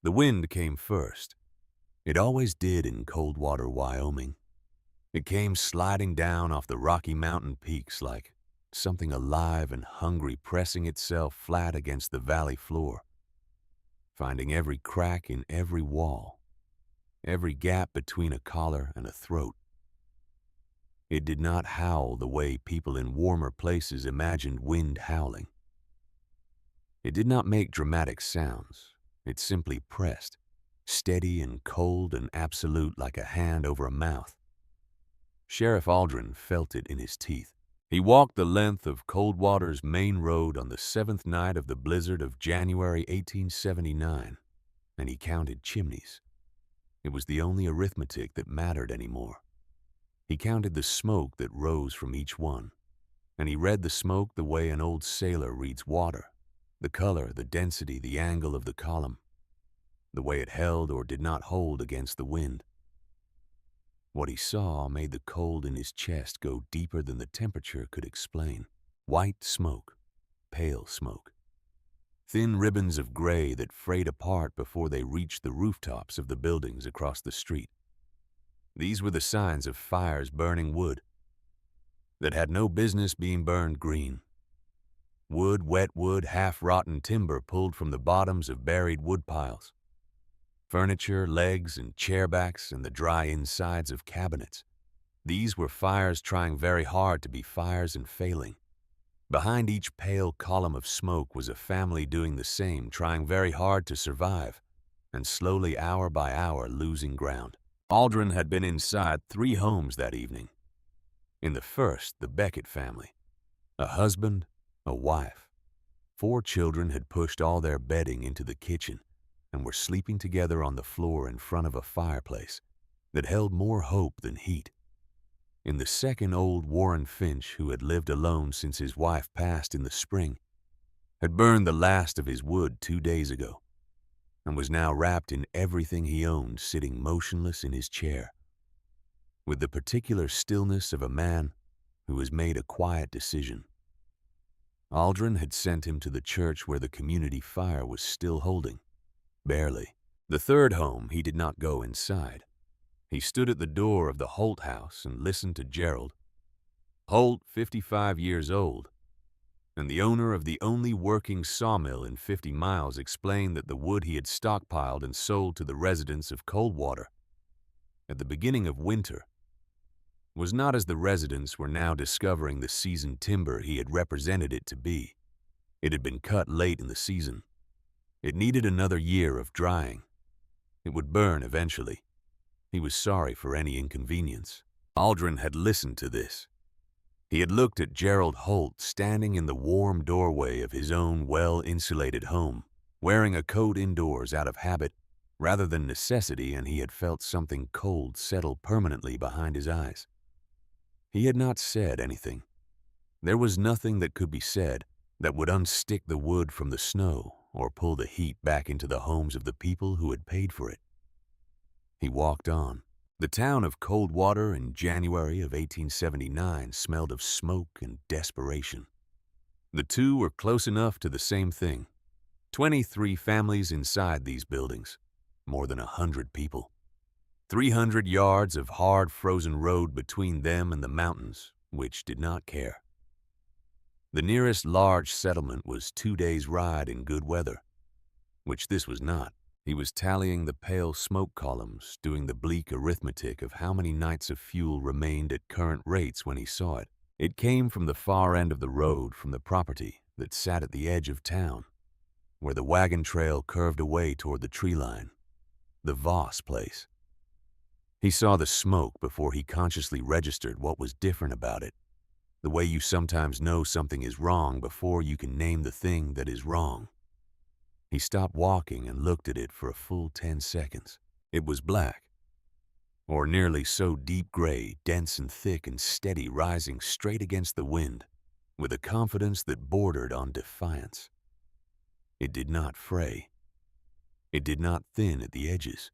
The wind came first. It always did in Coldwater, Wyoming. It came sliding down off the Rocky Mountain peaks like something alive and hungry pressing itself flat against the valley floor, finding every crack in every wall, every gap between a collar and a throat. It did not howl the way people in warmer places imagined wind howling. It did not make dramatic sounds. It simply pressed, steady and cold and absolute like a hand over a mouth. Sheriff Aldrin felt it in his teeth. He walked the length of Coldwater's main road on the 7th night of the blizzard of January 1879, and he counted chimneys. It was the only arithmetic that mattered anymore. He counted the smoke that rose from each one, and he read the smoke the way an old sailor reads water, the color, the density, the angle of the column, the way it held or did not hold against the wind. What he saw made the cold in his chest go deeper than the temperature could explain. White smoke, pale smoke, thin ribbons of gray that frayed apart before they reached the rooftops of the buildings across the street. These were the signs of fires burning wood that had no business being burned green. Wood, wet wood, half-rotten timber pulled from the bottoms of buried wood piles. Furniture, legs, and chairbacks, and the dry insides of cabinets. These were fires trying very hard to be fires and failing. Behind each pale column of smoke was a family doing the same, trying very hard to survive, and slowly, hour by hour, losing ground. Aldrin had been inside 3 homes that evening. In the first, the Beckett family. A husband, a wife. 4 children had pushed all their bedding into the kitchen and were sleeping together on the floor in front of a fireplace that held more hope than heat. In the second, old Warren Finch, who had lived alone since his wife passed in the spring, had burned the last of his wood 2 days ago and was now wrapped in everything he owned, sitting motionless in his chair, with the particular stillness of a man who has made a quiet decision. Aldrin had sent him to the church where the community fire was still holding. Barely. The third home, he did not go inside. He stood at the door of the Holt house and listened to Gerald. Holt, 55 years old, and the owner of the only working sawmill in 50 miles, explained that the wood he had stockpiled and sold to the residents of Coldwater at the beginning of winter was not as the residents were now discovering the seasoned timber he had represented it to be. It had been cut late in the season. It needed another year of drying. It would burn eventually. He was sorry for any inconvenience. Aldrin had listened to this. He had looked at Gerald Holt standing in the warm doorway of his own well-insulated home, wearing a coat indoors out of habit rather than necessity, and he had felt something cold settle permanently behind his eyes. He had not said anything. There was nothing that could be said that would unstick the wood from the snow or pull the heat back into the homes of the people who had paid for it. He walked on. The town of Coldwater in January of 1879 smelled of smoke and desperation. The two were close enough to the same thing. 23 families inside these buildings, more than 100 people. 300 yards of hard frozen road between them and the mountains, which did not care. The nearest large settlement was 2 days' ride in good weather, which this was not. He was tallying the pale smoke columns, doing the bleak arithmetic of how many nights of fuel remained at current rates when he saw it. It came from the far end of the road, from the property that sat at the edge of town, where the wagon trail curved away toward the tree line, the Voss place. He saw the smoke before he consciously registered what was different about it, the way you sometimes know something is wrong before you can name the thing that is wrong. He stopped walking and looked at it for a full 10 seconds. It was black, or nearly so, deep gray, dense and thick and steady, rising straight against the wind with a confidence that bordered on defiance. It did not fray. It did not thin at the edges.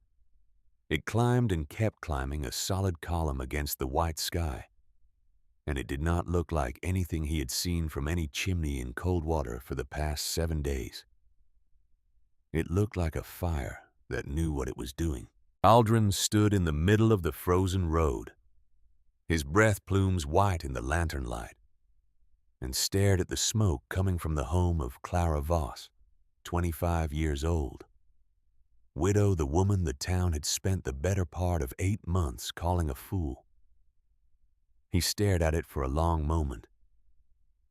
It climbed and kept climbing, a solid column against the white sky, and it did not look like anything he had seen from any chimney in Coldwater for the past 7 days. It looked like a fire that knew what it was doing. Aldrin stood in the middle of the frozen road, his breath plumes white in the lantern light, and stared at the smoke coming from the home of Clara Voss, 25 years old. Widow, the woman the town had spent the better part of 8 months calling a fool. He stared at it for a long moment.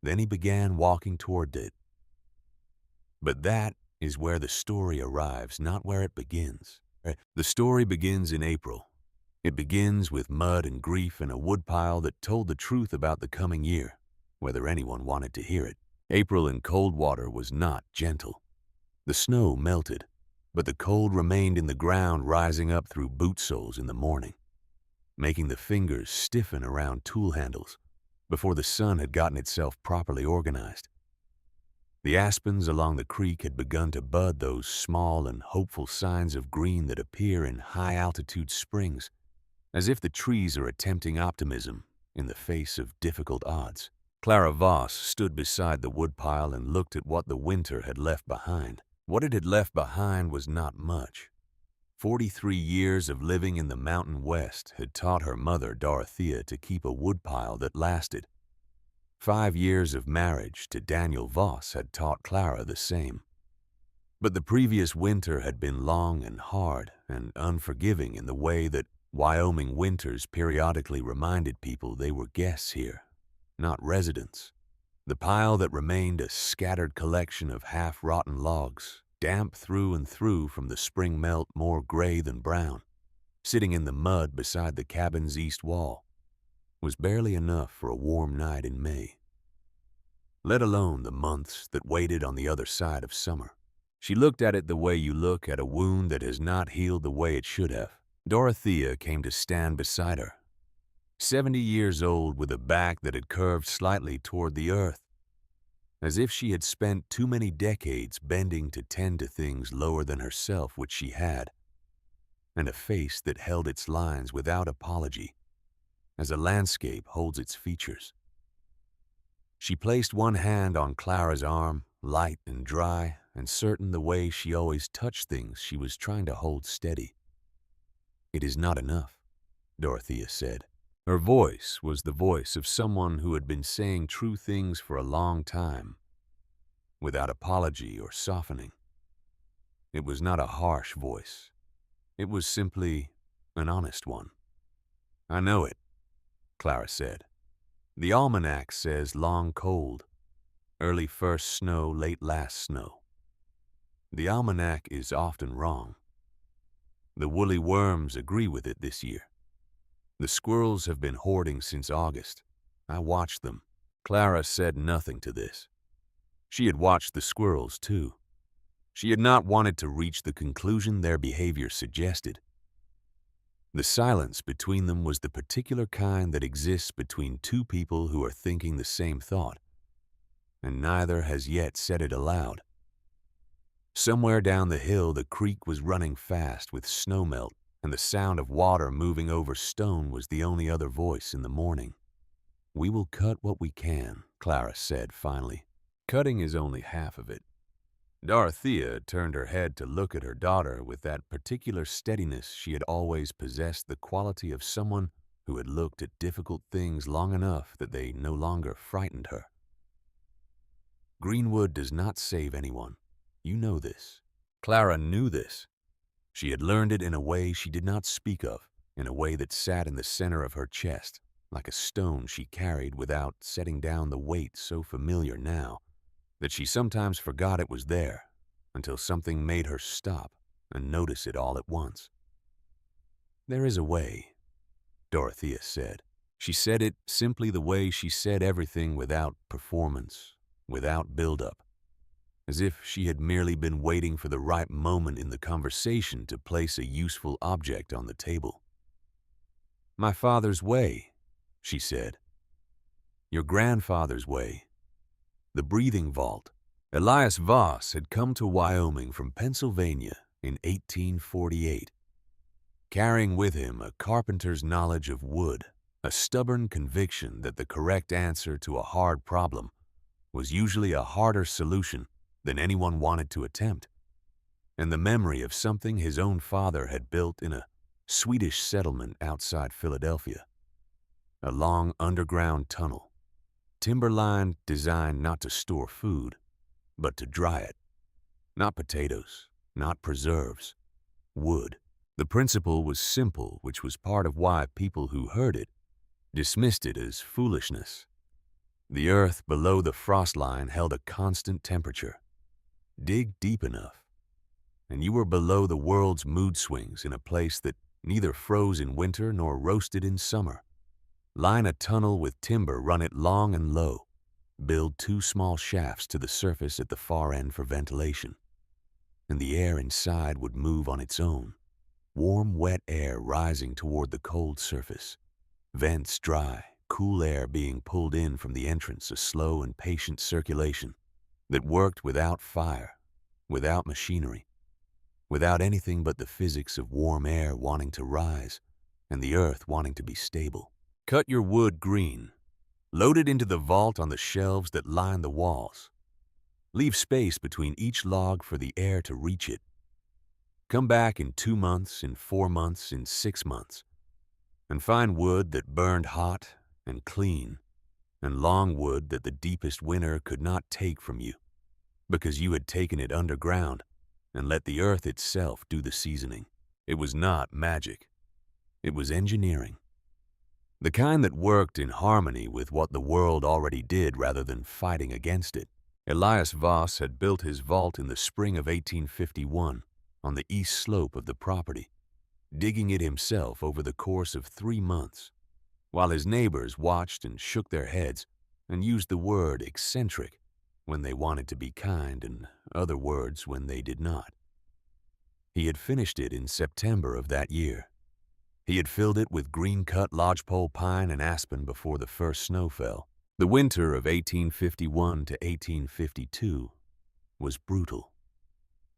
Then he began walking toward it. But that is where the story arrives, not where it begins. The story begins in April. It begins with mud and grief and a woodpile that told the truth about the coming year, whether anyone wanted to hear it. April in Coldwater was not gentle. The snow melted, but the cold remained in the ground, rising up through boot soles in the morning, making the fingers stiffen around tool handles before the sun had gotten itself properly organized. The aspens along the creek had begun to bud those small and hopeful signs of green that appear in high-altitude springs, as if the trees are attempting optimism in the face of difficult odds. Clara Voss stood beside the woodpile and looked at what the winter had left behind. What it had left behind was not much. 43 years of living in the Mountain West had taught her mother, Dorothea, to keep a woodpile that lasted. 5 years of marriage to Daniel Voss had taught Clara the same. But the previous winter had been long and hard and unforgiving in the way that Wyoming winters periodically reminded people they were guests here, not residents. The pile that remained a scattered collection of half-rotten logs, damp through and through from the spring melt, more gray than brown, sitting in the mud beside the cabin's east wall, was barely enough for a warm night in May, let alone the months that waited on the other side of summer. She looked at it the way you look at a wound that has not healed the way it should have. Dorothea came to stand beside her, 70 years old with a back that had curved slightly toward the earth, as if she had spent too many decades bending to tend to things lower than herself, which she had, and a face that held its lines without apology, as a landscape holds its features. She placed one hand on Clara's arm, light and dry, and certain the way she always touched things she was trying to hold steady. "It is not enough," Dorothea said. Her voice was the voice of someone who had been saying true things for a long time, without apology or softening. It was not a harsh voice. It was simply an honest one. "I know it," Clara said. "The almanac says long cold, early first snow, late last snow. The almanac is often wrong. The woolly worms agree with it this year. The squirrels have been hoarding since August. I watched them." Clara said nothing to this. She had watched the squirrels, too. She had not wanted to reach the conclusion their behavior suggested. The silence between them was the particular kind that exists between two people who are thinking the same thought, and neither has yet said it aloud. Somewhere down the hill, the creek was running fast with snowmelt, and the sound of water moving over stone was the only other voice in the morning. "We will cut what we can," Clara said finally. "Cutting is only half of it." Dorothea turned her head to look at her daughter with that particular steadiness she had always possessed, the quality of someone who had looked at difficult things long enough that they no longer frightened her. "Greenwood does not save anyone. You know this." Clara knew this. She had learned it in a way she did not speak of, in a way that sat in the center of her chest, like a stone she carried without setting down the weight so familiar now that she sometimes forgot it was there until something made her stop and notice it all at once. "There is a way," Dorothea said. She said it simply the way she said everything, without performance, without build-up, as if she had merely been waiting for the right moment in the conversation to place a useful object on the table. "My father's way," she said. "Your grandfather's way. The breathing vault." Elias Voss had come to Wyoming from Pennsylvania in 1848, carrying with him a carpenter's knowledge of wood, a stubborn conviction that the correct answer to a hard problem was usually a harder solution than anyone wanted to attempt. and the memory of something his own father had built in a Swedish settlement outside Philadelphia. A long underground tunnel, timber-lined, designed not to store food, but to dry it. Not potatoes, not preserves, wood. The principle was simple, which was part of why people who heard it dismissed it as foolishness. The earth below the frost line held a constant temperature. Dig deep enough, and you were below the world's mood swings in a place that neither froze in winter nor roasted in summer. Line a tunnel with timber, run it long and low. Build 2 small shafts to the surface at the far end for ventilation, and the air inside would move on its own. Warm, wet air rising toward the cold surface. Vents dry, cool air being pulled in from the entrance, a slow and patient circulation that worked without fire, without machinery, without anything but the physics of warm air wanting to rise and the earth wanting to be stable. Cut your wood green. Load it into the vault on the shelves that line the walls. Leave space between each log for the air to reach it. Come back in 2 months, in 4 months, in 6 months, and find wood that burned hot and clean, and long wood that the deepest winter could not take from you, because you had taken it underground and let the earth itself do the seasoning. It was not magic. It was engineering. The kind that worked in harmony with what the world already did rather than fighting against it. Elias Voss had built his vault in the spring of 1851 on the east slope of the property, digging it himself over the course of 3 months, while his neighbors watched and shook their heads and used the word eccentric when they wanted to be kind and other words when they did not. He had finished it in September of that year. He had filled it with green-cut lodgepole pine and aspen before the first snow fell. The winter of 1851 to 1852 was brutal.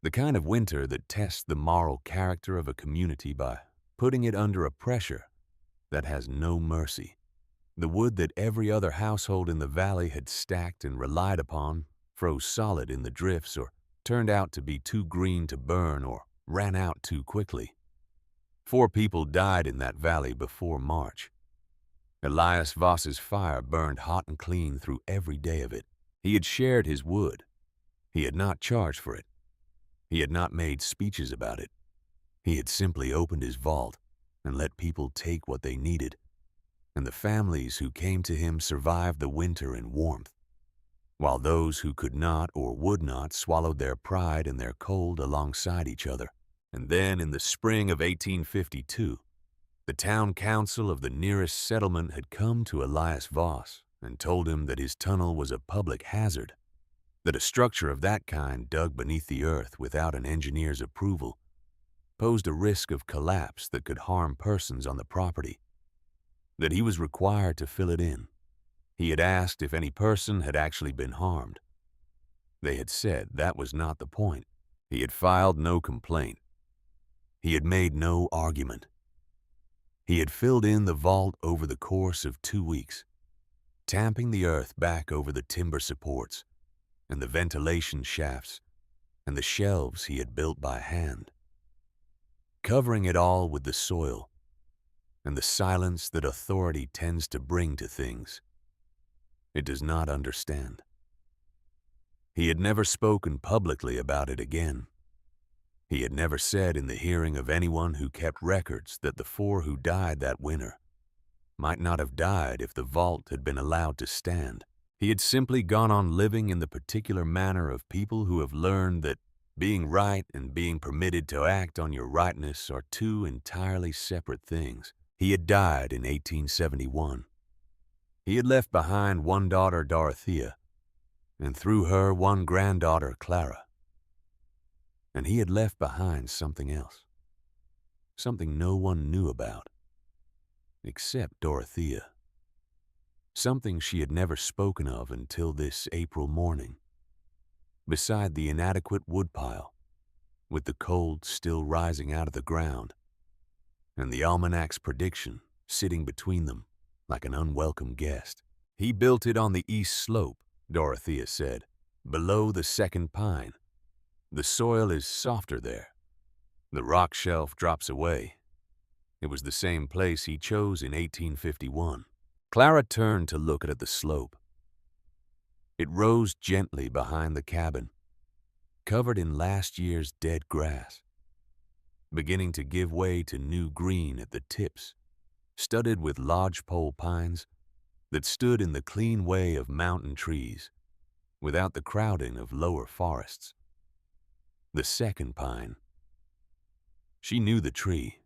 The kind of winter that tests the moral character of a community by putting it under a pressure that has no mercy. The wood that every other household in the valley had stacked and relied upon froze solid in the drifts or turned out to be too green to burn or ran out too quickly. 4 people died in that valley before March. Elias Voss's fire burned hot and clean through every day of it. He had shared his wood. He had not charged for it. He had not made speeches about it. He had simply opened his vault and let people take what they needed, and the families who came to him survived the winter in warmth, while those who could not or would not swallowed their pride and their cold alongside each other. And then, in the spring of 1852, the town council of the nearest settlement had come to Elias Voss and told him that his tunnel was a public hazard, that a structure of that kind dug beneath the earth without an engineer's approval posed a risk of collapse that could harm persons on the property, that he was required to fill it in. He had asked if any person had actually been harmed. They had said that was not the point. He had filed no complaint. He had made no argument. He had filled in the vault over the course of 2 weeks, tamping the earth back over the timber supports and the ventilation shafts and the shelves he had built by hand, covering it all with the soil and the silence that authority tends to bring to things it does not understand. He had never spoken publicly about it again. He had never said in the hearing of anyone who kept records that the 4 who died that winter might not have died if the vault had been allowed to stand. He had simply gone on living in the particular manner of people who have learned that being right and being permitted to act on your rightness are 2 entirely separate things. He had died in 1871. He had left behind 1 daughter, Dorothea, and through her 1 granddaughter, Clara. And he had left behind something else, something no one knew about, except Dorothea, something she had never spoken of until this April morning, beside the inadequate woodpile, with the cold still rising out of the ground, and the almanac's prediction sitting between them like an unwelcome guest. He built it on the east slope, Dorothea said, below the second pine, The soil is softer there. The rock shelf drops away. It was the same place he chose in 1851. Clara turned to look at the slope. It rose gently behind the cabin, covered in last year's dead grass, beginning to give way to new green at the tips, studded with lodgepole pines that stood in the clean way of mountain trees, without the crowding of lower forests. The second pine. She knew the tree.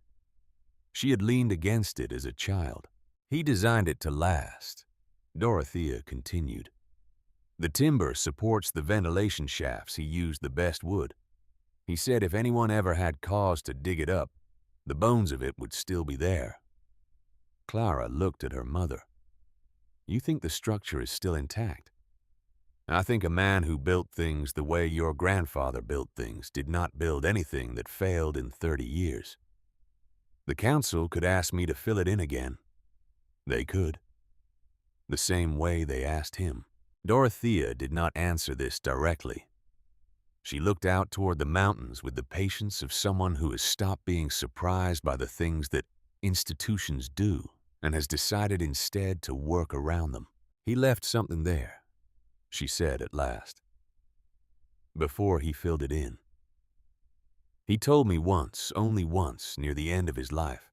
She had leaned against it as a child. He designed it to last, Dorothea continued. The timber supports the ventilation shafts. He used the best wood. He said if anyone ever had cause to dig it up, the bones of it would still be there. Clara looked at her mother. You think the structure is still intact? I think a man who built things the way your grandfather built things did not build anything that failed in 30 years. The council could ask me to fill it in again. They could. The same way they asked him. Dorothea did not answer this directly. She looked out toward the mountains with the patience of someone who has stopped being surprised by the things that institutions do and has decided instead to work around them. He left something there, she said at last, before he filled it in. He told me once, only once, near the end of his life.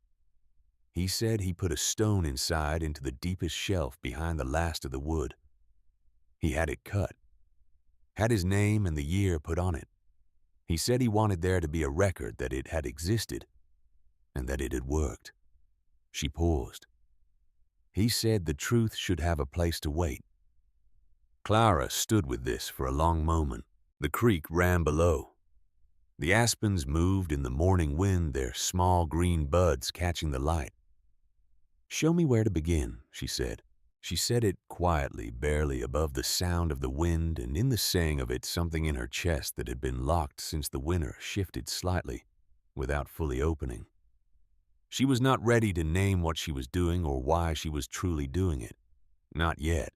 He said he put a stone inside into the deepest shelf behind the last of the wood. He had it cut, had his name and the year put on it. He said he wanted there to be a record that it had existed and that it had worked. She paused. He said the truth should have a place to wait. Clara stood with this for a long moment. The creek ran below. The aspens moved in the morning wind, their small green buds catching the light. Show me where to begin, she said. She said it quietly, barely above the sound of the wind, and in the saying of it something in her chest that had been locked since the winter shifted slightly, without fully opening. She was not ready to name what she was doing or why she was truly doing it. Not yet.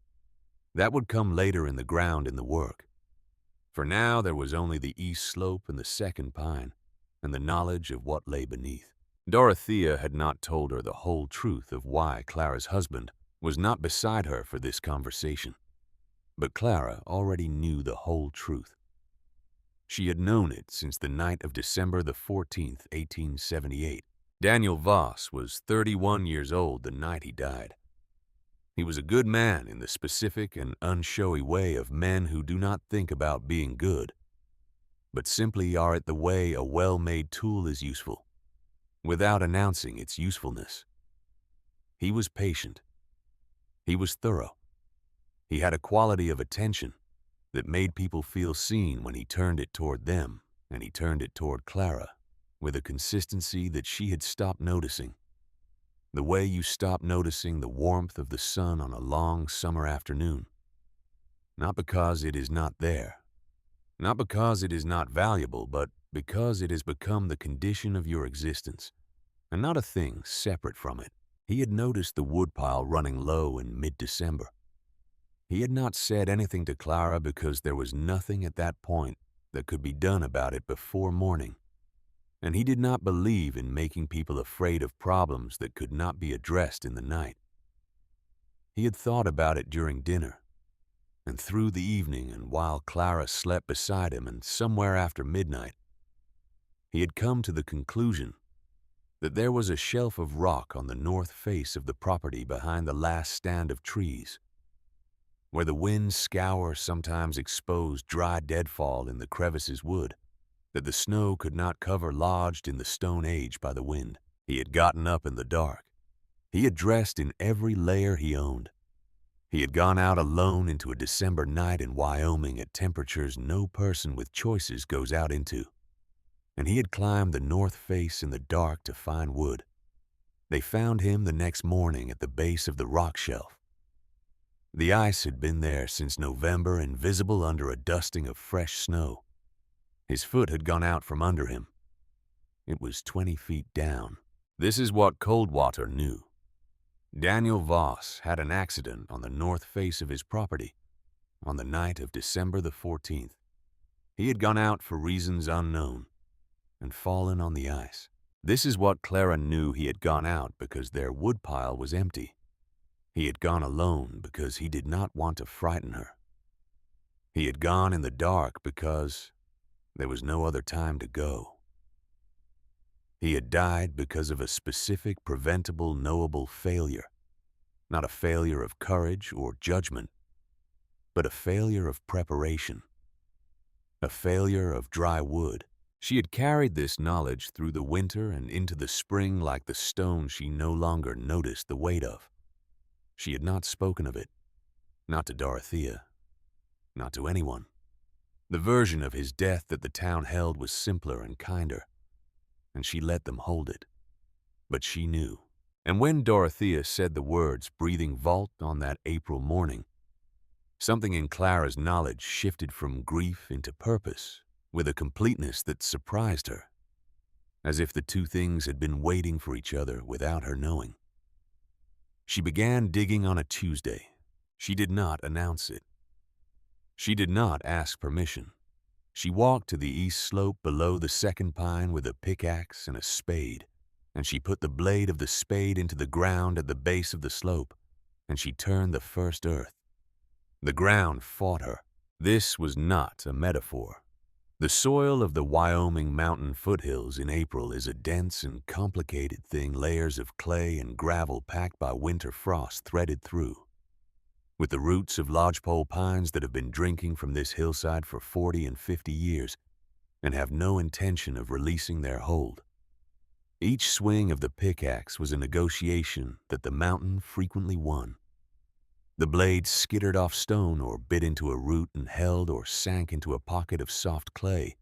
That would come later in the ground in the work. For now there was only the east slope and the second pine, and the knowledge of what lay beneath. Dorothea had not told her the whole truth of why Clara's husband was not beside her for this conversation. But Clara already knew the whole truth. She had known it since the night of December the 14th, 1878. Daniel Voss was 31 years old the night he died. He was a good man in the specific and unshowy way of men who do not think about being good, but simply are it the way a well-made tool is useful, without announcing its usefulness. He was patient. He was thorough. He had a quality of attention that made people feel seen when he turned it toward them, and he turned it toward Clara with a consistency that she had stopped noticing. The way you stop noticing the warmth of the sun on a long summer afternoon. Not because it is not there, not because it is not valuable, but because it has become the condition of your existence, and not a thing separate from it. He had noticed the woodpile running low in mid-December. He had not said anything to Clara because there was nothing at that point that could be done about it before morning. And he did not believe in making people afraid of problems that could not be addressed in the night. He had thought about it during dinner, and through the evening, and while Clara slept beside him, and somewhere after midnight, he had come to the conclusion that there was a shelf of rock on the north face of the property behind the last stand of trees, where the wind's scour sometimes exposed dry deadfall in the crevices wood, that the snow could not cover, lodged in the Stone Age by the wind. He had gotten up in the dark. He had dressed in every layer he owned. He had gone out alone into a December night in Wyoming at temperatures no person with choices goes out into. And he had climbed the north face in the dark to find wood. They found him the next morning at the base of the rock shelf. The ice had been there since November, invisible under a dusting of fresh snow. His foot had gone out from under him. It was 20 feet down. This is what Coldwater knew. Daniel Voss had an accident on the north face of his property on the night of December the 14th. He had gone out for reasons unknown and fallen on the ice. This is what Clara knew. He had gone out because their woodpile was empty. He had gone alone because he did not want to frighten her. He had gone in the dark because there was no other time to go. He had died because of a specific, preventable, knowable failure. Not a failure of courage or judgment, but a failure of preparation. A failure of dry wood. She had carried this knowledge through the winter and into the spring like the stone she no longer noticed the weight of. She had not spoken of it. Not to Dorothea. Not to anyone. The version of his death that the town held was simpler and kinder, and she let them hold it. But she knew. And when Dorothea said the words "breathing vault" on that April morning, something in Clara's knowledge shifted from grief into purpose with a completeness that surprised her, as if the two things had been waiting for each other without her knowing. She began digging on a Tuesday. She did not announce it. She did not ask permission. She walked to the east slope below the second pine with a pickaxe and a spade, and she put the blade of the spade into the ground at the base of the slope, and she turned the first earth. The ground fought her. This was not a metaphor. The soil of the Wyoming mountain foothills in April is a dense and complicated thing, layers of clay and gravel packed by winter frost threaded through. With the roots of lodgepole pines that have been drinking from this hillside for 40 and 50 years and have no intention of releasing their hold. Each swing of the pickaxe was a negotiation that the mountain frequently won. The blade skittered off stone or bit into a root and held or sank into a pocket of soft clay,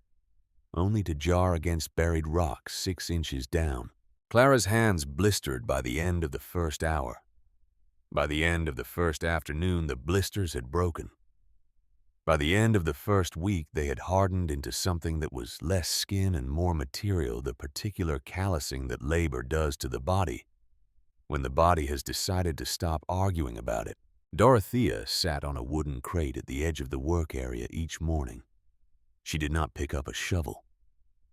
only to jar against buried rock 6 inches down. Clara's hands blistered by the end of the first hour. By the end of the first afternoon, the blisters had broken. By the end of the first week, they had hardened into something that was less skin and more material, the particular callousing that labor does to the body when the body has decided to stop arguing about it. Dorothea sat on a wooden crate at the edge of the work area each morning. She did not pick up a shovel.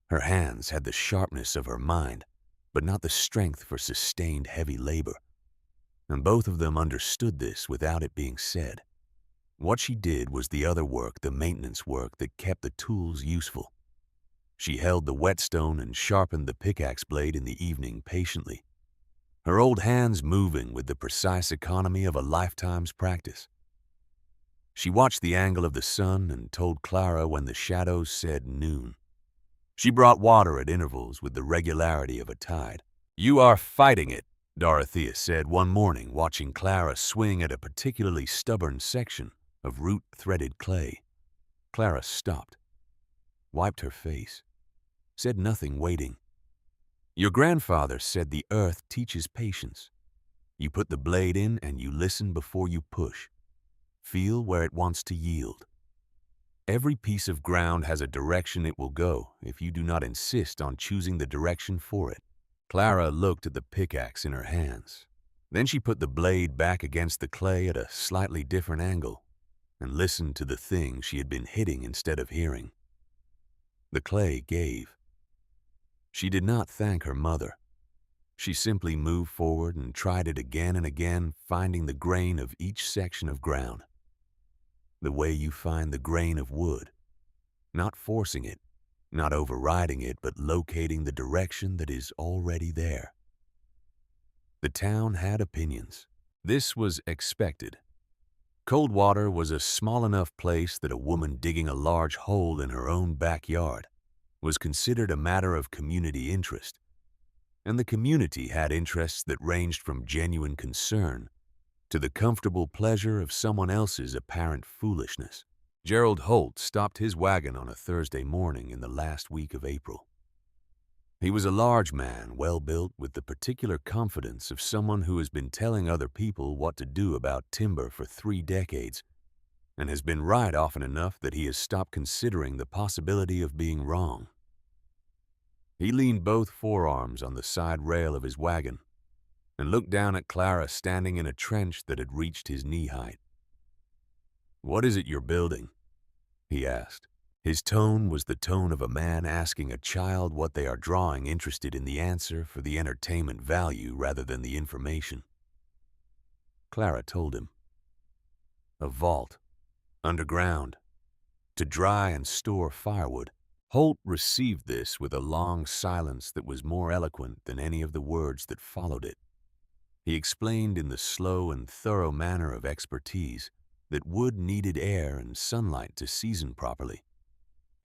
Her hands had the sharpness of her mind, but not the strength for sustained heavy labor. And both of them understood this without it being said. What she did was the other work, the maintenance work that kept the tools useful. She held the whetstone and sharpened the pickaxe blade in the evening patiently, her old hands moving with the precise economy of a lifetime's practice. She watched the angle of the sun and told Clara when the shadows said noon. She brought water at intervals with the regularity of a tide. "You are fighting it," Dorothea said one morning, watching Clara swing at a particularly stubborn section of root-threaded clay. Clara stopped, wiped her face, said nothing, waiting. "Your grandfather said the earth teaches patience. You put the blade in and you listen before you push. Feel where it wants to yield. Every piece of ground has a direction it will go if you do not insist on choosing the direction for it." Clara looked at the pickaxe in her hands. Then she put the blade back against the clay at a slightly different angle and listened to the thing she had been hitting instead of hearing. The clay gave. She did not thank her mother. She simply moved forward and tried it again and again, finding the grain of each section of ground. The way you find the grain of wood, not forcing it, not overriding it, but locating the direction that is already there. The town had opinions. This was expected. Coldwater was a small enough place that a woman digging a large hole in her own backyard was considered a matter of community interest, and the community had interests that ranged from genuine concern to the comfortable pleasure of someone else's apparent foolishness. Gerald Holt stopped his wagon on a Thursday morning in the last week of April. He was a large man, well-built, with the particular confidence of someone who has been telling other people what to do about timber for 3 decades and has been right often enough that he has stopped considering the possibility of being wrong. He leaned both forearms on the side rail of his wagon and looked down at Clara standing in a trench that had reached his knee height. "What is it you're building?" he asked. His tone was the tone of a man asking a child what they are drawing, interested in the answer for the entertainment value rather than the information. Clara told him. A vault, underground, to dry and store firewood. Holt received this with a long silence that was more eloquent than any of the words that followed it. He explained in the slow and thorough manner of expertise that wood needed air and sunlight to season properly.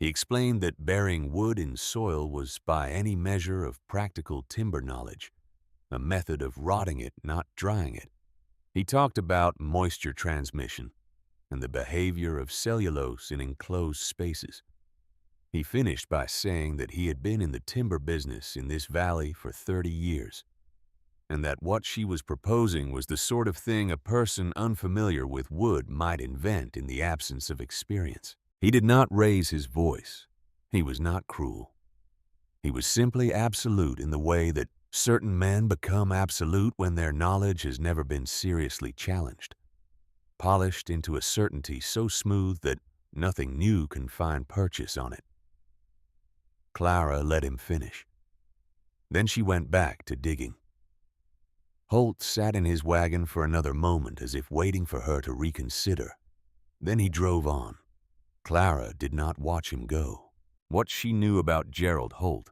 He explained that burying wood in soil was, by any measure of practical timber knowledge, a method of rotting it, not drying it. He talked about moisture transmission and the behavior of cellulose in enclosed spaces. He finished by saying that he had been in the timber business in this valley for 30 years, and that what she was proposing was the sort of thing a person unfamiliar with wood might invent in the absence of experience. He did not raise his voice. He was not cruel. He was simply absolute in the way that certain men become absolute when their knowledge has never been seriously challenged, polished into a certainty so smooth that nothing new can find purchase on it. Clara let him finish. Then she went back to digging. Holt sat in his wagon for another moment as if waiting for her to reconsider. Then he drove on. Clara did not watch him go. What she knew about Gerald Holt,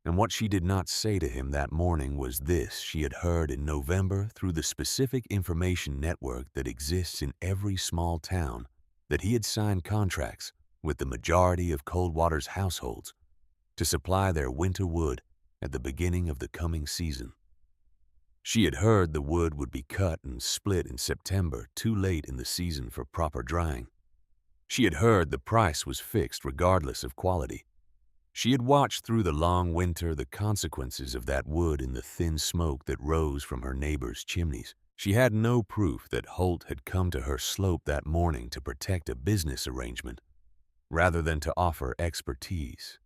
and what she did not say to him that morning, was this: she had heard in November through the specific information network that exists in every small town that he had signed contracts with the majority of Coldwater's households to supply their winter wood at the beginning of the coming season. She had heard the wood would be cut and split in September, too late in the season for proper drying. She had heard the price was fixed regardless of quality. She had watched through the long winter the consequences of that wood in the thin smoke that rose from her neighbors' chimneys. She had no proof that Holt had come to her slope that morning to protect a business arrangement, rather than to offer expertise.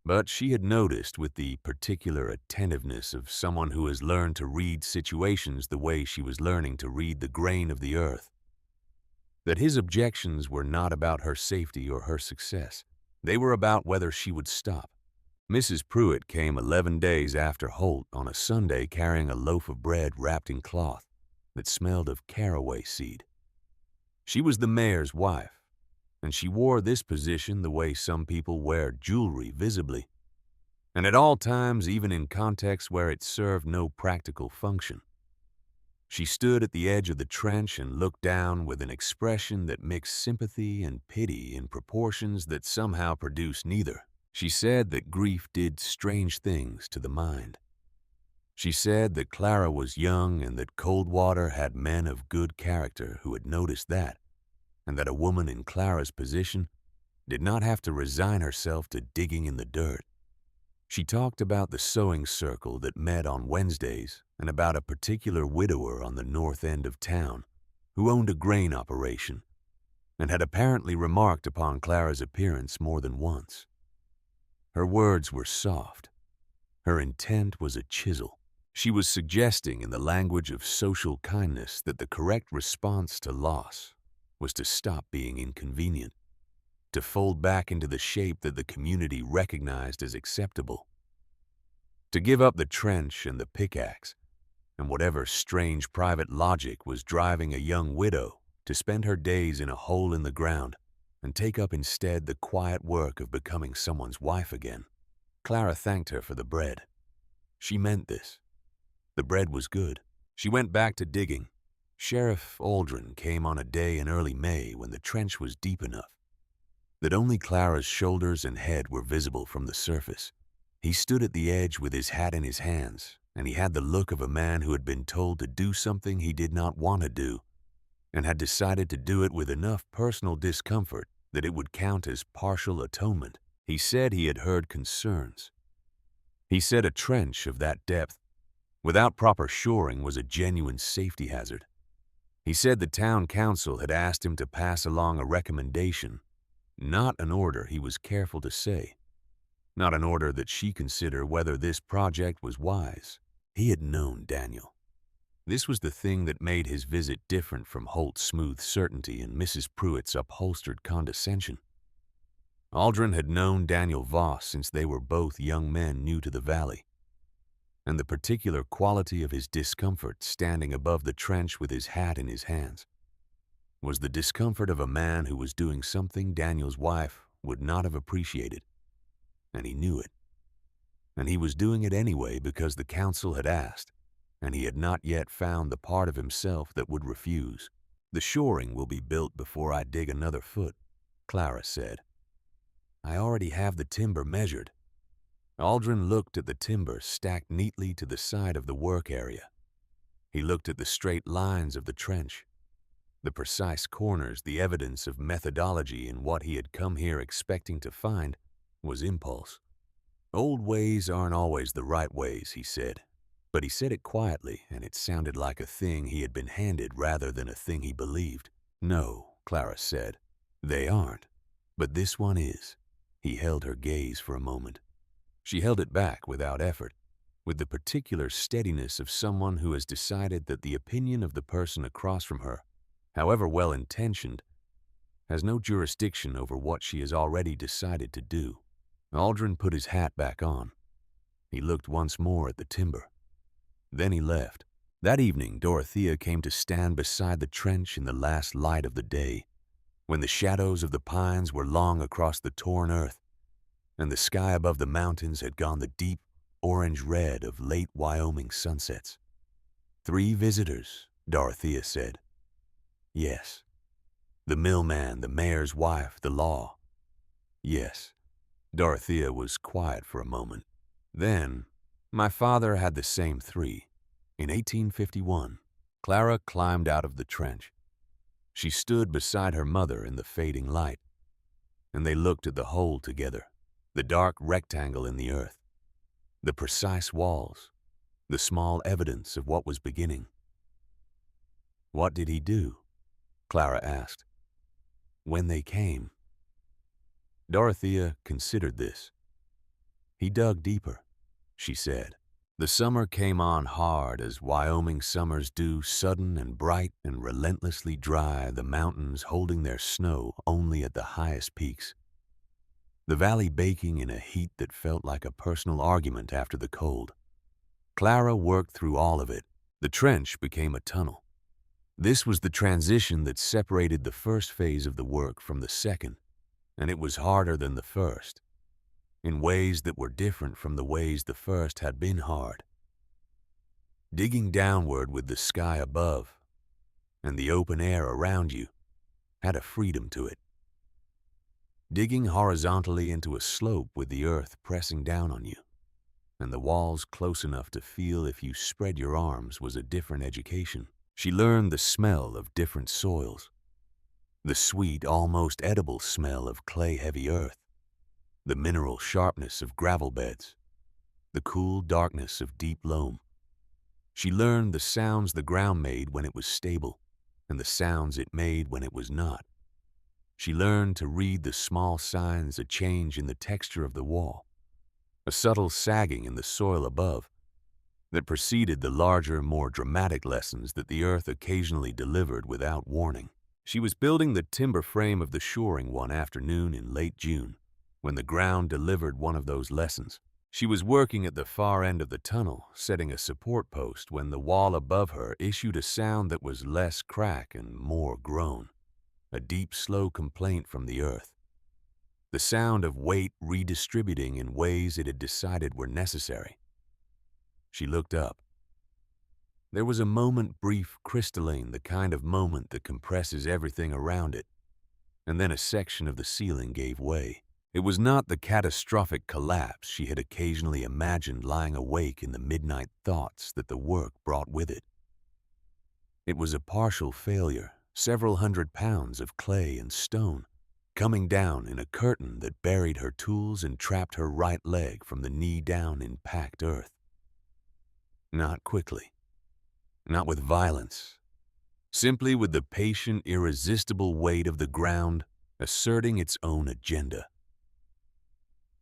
But she had noticed, with the particular attentiveness of someone who has learned to read situations the way she was learning to read the grain of the earth, that his objections were not about her safety or her success. They were about whether she would stop. Mrs. Pruitt came 11 days after Holt on a Sunday carrying a loaf of bread wrapped in cloth that smelled of caraway seed. She was the mayor's wife, and she wore this position the way some people wear jewelry visibly, and at all times, even in contexts where it served no practical function. She stood at the edge of the trench and looked down with an expression that mixed sympathy and pity in proportions that somehow produced neither. She said that grief did strange things to the mind. She said that Clara was young and that Coldwater had men of good character who had noticed that, and that a woman in Clara's position did not have to resign herself to digging in the dirt. She talked about the sewing circle that met on Wednesdays and about a particular widower on the north end of town who owned a grain operation and had apparently remarked upon Clara's appearance more than once. Her words were soft. Her intent was a chisel. She was suggesting in the language of social kindness that the correct response to loss was to stop being inconvenient, to fold back into the shape that the community recognized as acceptable, to give up the trench and the pickaxe and whatever strange private logic was driving a young widow to spend her days in a hole in the ground and take up instead the quiet work of becoming someone's wife again. Clara thanked her for the bread. She meant this. The bread was good. She went back to digging. Sheriff Aldrin came on a day in early May when the trench was deep enough that only Clara's shoulders and head were visible from the surface. He stood at the edge with his hat in his hands, and he had the look of a man who had been told to do something he did not want to do, and had decided to do it with enough personal discomfort that it would count as partial atonement. He said he had heard concerns. He said a trench of that depth, without proper shoring, was a genuine safety hazard. He said the town council had asked him to pass along a recommendation, not an order, he was careful to say, not an order that she consider whether this project was wise. He had known Daniel. This was the thing that made his visit different from Holt's smooth certainty and Mrs. Pruitt's upholstered condescension. Aldrin had known Daniel Voss since they were both young men new to the valley, and the particular quality of his discomfort standing above the trench with his hat in his hands was the discomfort of a man who was doing something Daniel's wife would not have appreciated, and he knew it. And he was doing it anyway because the council had asked, and he had not yet found the part of himself that would refuse. "The shoring will be built before I dig another foot," Clara said. "I already have the timber measured." Aldrin looked at the timber stacked neatly to the side of the work area. He looked at the straight lines of the trench, the precise corners. The evidence of methodology in what he had come here expecting to find was impulse. "Old ways aren't always the right ways," he said. But he said it quietly, and it sounded like a thing he had been handed rather than a thing he believed. "No," Clara said, "they aren't. But this one is." He held her gaze for a moment. She held it back without effort, with the particular steadiness of someone who has decided that the opinion of the person across from her, however well-intentioned, has no jurisdiction over what she has already decided to do. Aldrin put his hat back on. He looked once more at the timber. Then he left. That evening, Dorothea came to stand beside the trench in the last light of the day, when the shadows of the pines were long across the torn earth, and the sky above the mountains had gone the deep orange red of late Wyoming sunsets. "3 visitors," Dorothea said. "Yes." "The millman, the mayor's wife, the law." "Yes." Dorothea was quiet for a moment. "Then, my father had the same 3. In 1851, Clara climbed out of the trench. She stood beside her mother in the fading light, and they looked at the hole together, the dark rectangle in the earth, the precise walls, the small evidence of what was beginning. "What did he do?" Clara asked. "When they came." Dorothea considered this. "He dug deeper," she said. "The summer came on hard as Wyoming summers do, sudden and bright and relentlessly dry, the mountains holding their snow only at the highest peaks. The valley baking in a heat that felt like a personal argument after the cold. Clara worked through all of it. The trench became a tunnel. This was the transition that separated the first phase of the work from the second, and it was harder than the first, in ways that were different from the ways the first had been hard. Digging downward with the sky above and the open air around you had a freedom to it. Digging horizontally into a slope with the earth pressing down on you, and the walls close enough to feel if you spread your arms, was a different education. She learned the smell of different soils, the sweet, almost edible smell of clay-heavy earth, the mineral sharpness of gravel beds, the cool darkness of deep loam. She learned the sounds the ground made when it was stable, and the sounds it made when it was not. She learned to read the small signs, a change in the texture of the wall, a subtle sagging in the soil above, that preceded the larger, more dramatic lessons that the earth occasionally delivered without warning. She was building the timber frame of the shoring one afternoon in late June, when the ground delivered one of those lessons. She was working at the far end of the tunnel, setting a support post, when the wall above her issued a sound that was less crack and more groan, a deep, slow complaint from the earth. The sound of weight redistributing in ways it had decided were necessary. She looked up. There was a moment, brief, crystalline, the kind of moment that compresses everything around it, and then a section of the ceiling gave way. It was not the catastrophic collapse she had occasionally imagined lying awake in the midnight thoughts that the work brought with it. It was a partial failure, several hundred pounds of clay and stone, coming down in a curtain that buried her tools and trapped her right leg from the knee down in packed earth. Not quickly, not with violence, simply with the patient, irresistible weight of the ground asserting its own agenda.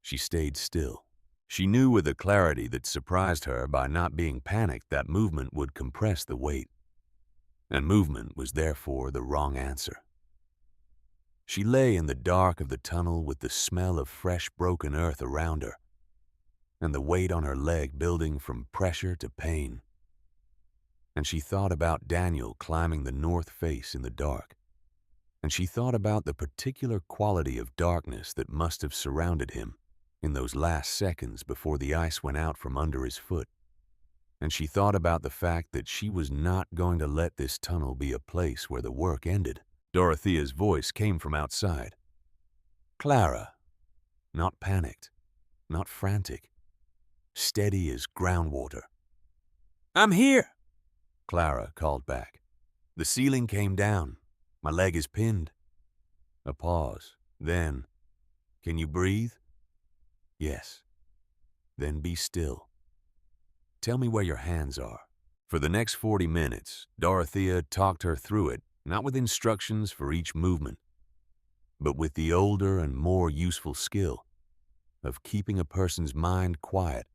She stayed still. She knew with a clarity that surprised her by not being panicked that movement would compress the weight, and movement was therefore the wrong answer. She lay in the dark of the tunnel with the smell of fresh broken earth around her, and the weight on her leg building from pressure to pain. And she thought about Daniel climbing the north face in the dark, and she thought about the particular quality of darkness that must have surrounded him in those last seconds before the ice went out from under his foot. And she thought about the fact that she was not going to let this tunnel be a place where the work ended. Dorothea's voice came from outside. Clara, not panicked, not frantic, steady as groundwater. I'm here, Clara called back. The ceiling came down. My leg is pinned. A pause. Then, can you breathe? Yes. Then be still. Tell me where your hands are. For the next 40 minutes, Dorothea talked her through it, not with instructions for each movement, but with the older and more useful skill of keeping a person's mind quiet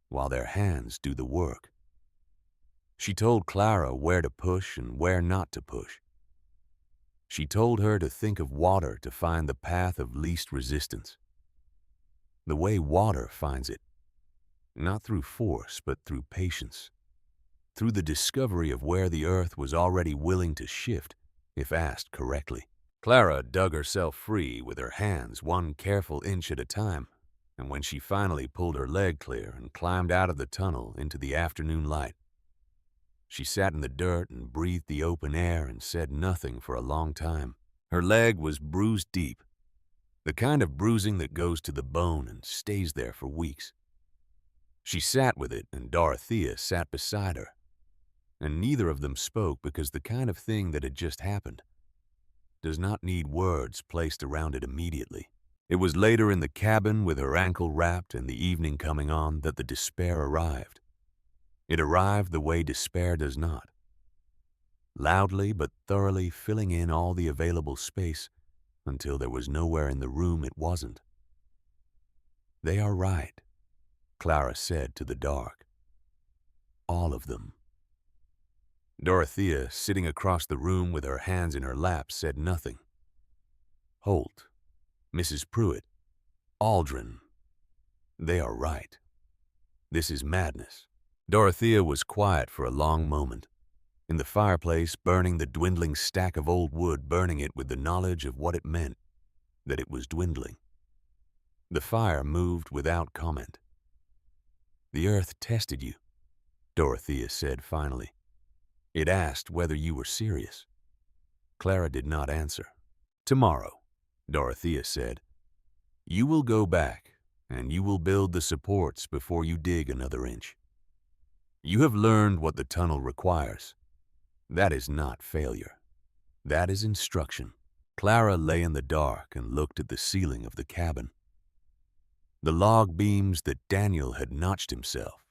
while their hands do the work. She told Clara where to push and where not to push. She told her to think of water to find the path of least resistance, the way water finds it, not through force but through patience, through the discovery of where the earth was already willing to shift if asked correctly. Clara dug herself free with her hands 1 careful inch at a time, and when she finally pulled her leg clear and climbed out of the tunnel into the afternoon light, she sat in the dirt and breathed the open air and said nothing for a long time. Her leg was bruised deep, the kind of bruising that goes to the bone and stays there for weeks. She sat with it, and Dorothea sat beside her, and neither of them spoke because the kind of thing that had just happened does not need words placed around it immediately. It was later in the cabin with her ankle wrapped and the evening coming on that the despair arrived. It arrived the way despair does not, loudly but thoroughly filling in all the available space until there was nowhere in the room it wasn't. They are right, Clara said to the dark. All of them. Dorothea, sitting across the room with her hands in her lap, said nothing. Holt, Mrs. Pruitt, Aldrin. They are right. This is madness. Dorothea was quiet for a long moment, in the fireplace burning the dwindling stack of old wood, burning it with the knowledge of what it meant, that it was dwindling. The fire moved without comment. The earth tested you, Dorothea said finally. It asked whether you were serious. Clara did not answer. Tomorrow, Dorothea said, you will go back and you will build the supports before you dig another inch. You have learned what the tunnel requires. That is not failure. That is instruction. Clara lay in the dark and looked at the ceiling of the cabin. The log beams that Daniel had notched himself,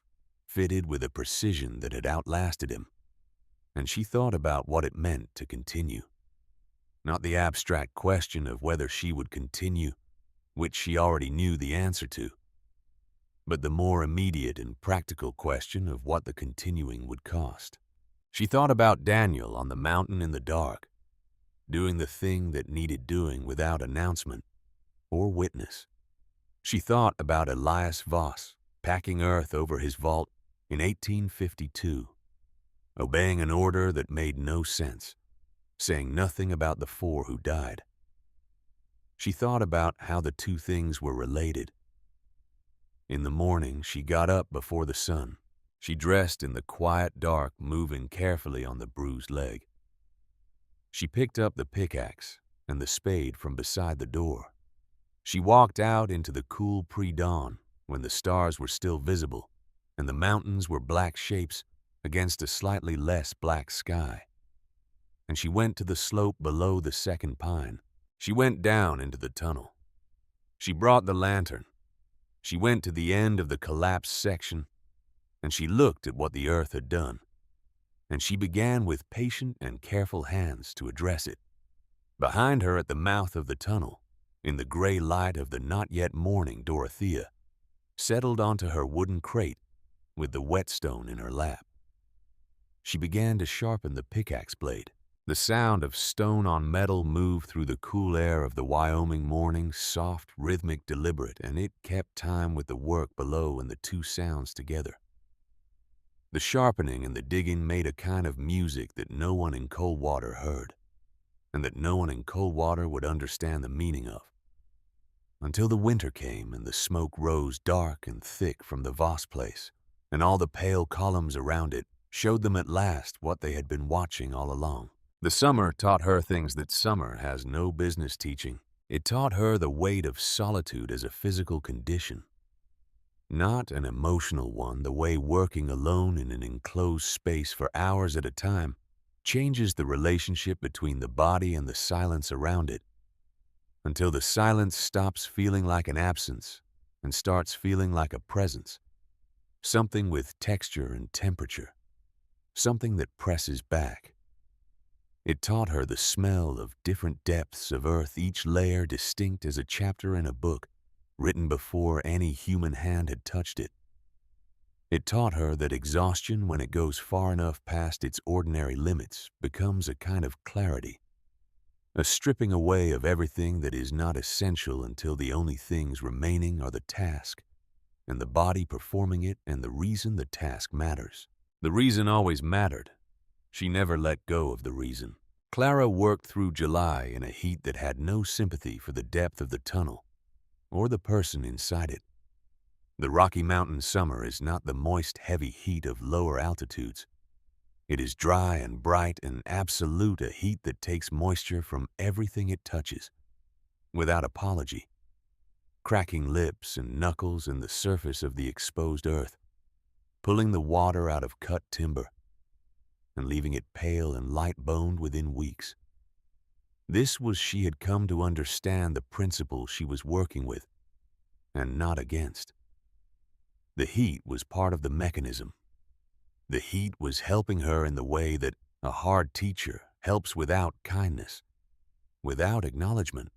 fitted with a precision that had outlasted him, and she thought about what it meant to continue. Not the abstract question of whether she would continue, which she already knew the answer to, but the more immediate and practical question of what the continuing would cost. She thought about Daniel on the mountain in the dark, doing the thing that needed doing without announcement or witness. She thought about Elias Voss packing earth over his vault in 1852, obeying an order that made no sense, saying nothing about the 4 who died. She thought about how the 2 things were related. In the morning, she got up before the sun. She dressed in the quiet dark, moving carefully on the bruised leg. She picked up the pickaxe and the spade from beside the door. She walked out into the cool pre-dawn when the stars were still visible and the mountains were black shapes against a slightly less black sky. And she went to the slope below the second pine. She went down into the tunnel. She brought the lantern. She went to the end of the collapsed section, and she looked at what the earth had done, and she began with patient and careful hands to address it. Behind her at the mouth of the tunnel, in the gray light of the not yet morning, Dorothea settled onto her wooden crate with the whetstone in her lap. She began to sharpen the pickaxe blade. The sound of stone on metal moved through the cool air of the Wyoming morning, soft, rhythmic, deliberate, and it kept time with the work below and the two sounds together. The sharpening and the digging made a kind of music that no one in Coldwater heard, and that no one in Coldwater would understand the meaning of. Until the winter came and the smoke rose dark and thick from the Voss place, and all the pale columns around it showed them at last what they had been watching all along. The summer taught her things that summer has no business teaching. It taught her the weight of solitude as a physical condition, not an emotional one, the way working alone in an enclosed space for hours at a time changes the relationship between the body and the silence around it, until the silence stops feeling like an absence and starts feeling like a presence, something with texture and temperature, something that presses back. It taught her the smell of different depths of earth, each layer distinct as a chapter in a book, written before any human hand had touched it. It taught her that exhaustion, when it goes far enough past its ordinary limits, becomes a kind of clarity, a stripping away of everything that is not essential until the only things remaining are the task, and the body performing it, and the reason the task matters. The reason always mattered. She never let go of the reason. Clara worked through July in a heat that had no sympathy for the depth of the tunnel or the person inside it. The Rocky Mountain summer is not the moist, heavy heat of lower altitudes. It is dry and bright and absolute, a heat that takes moisture from everything it touches, without apology, cracking lips and knuckles in the surface of the exposed earth, pulling the water out of cut timber, and leaving it pale and light-boned within weeks. This was she had come to understand the principle she was working with, and not against. The heat was part of the mechanism. The heat was helping her in the way that a hard teacher helps without kindness, without acknowledgement,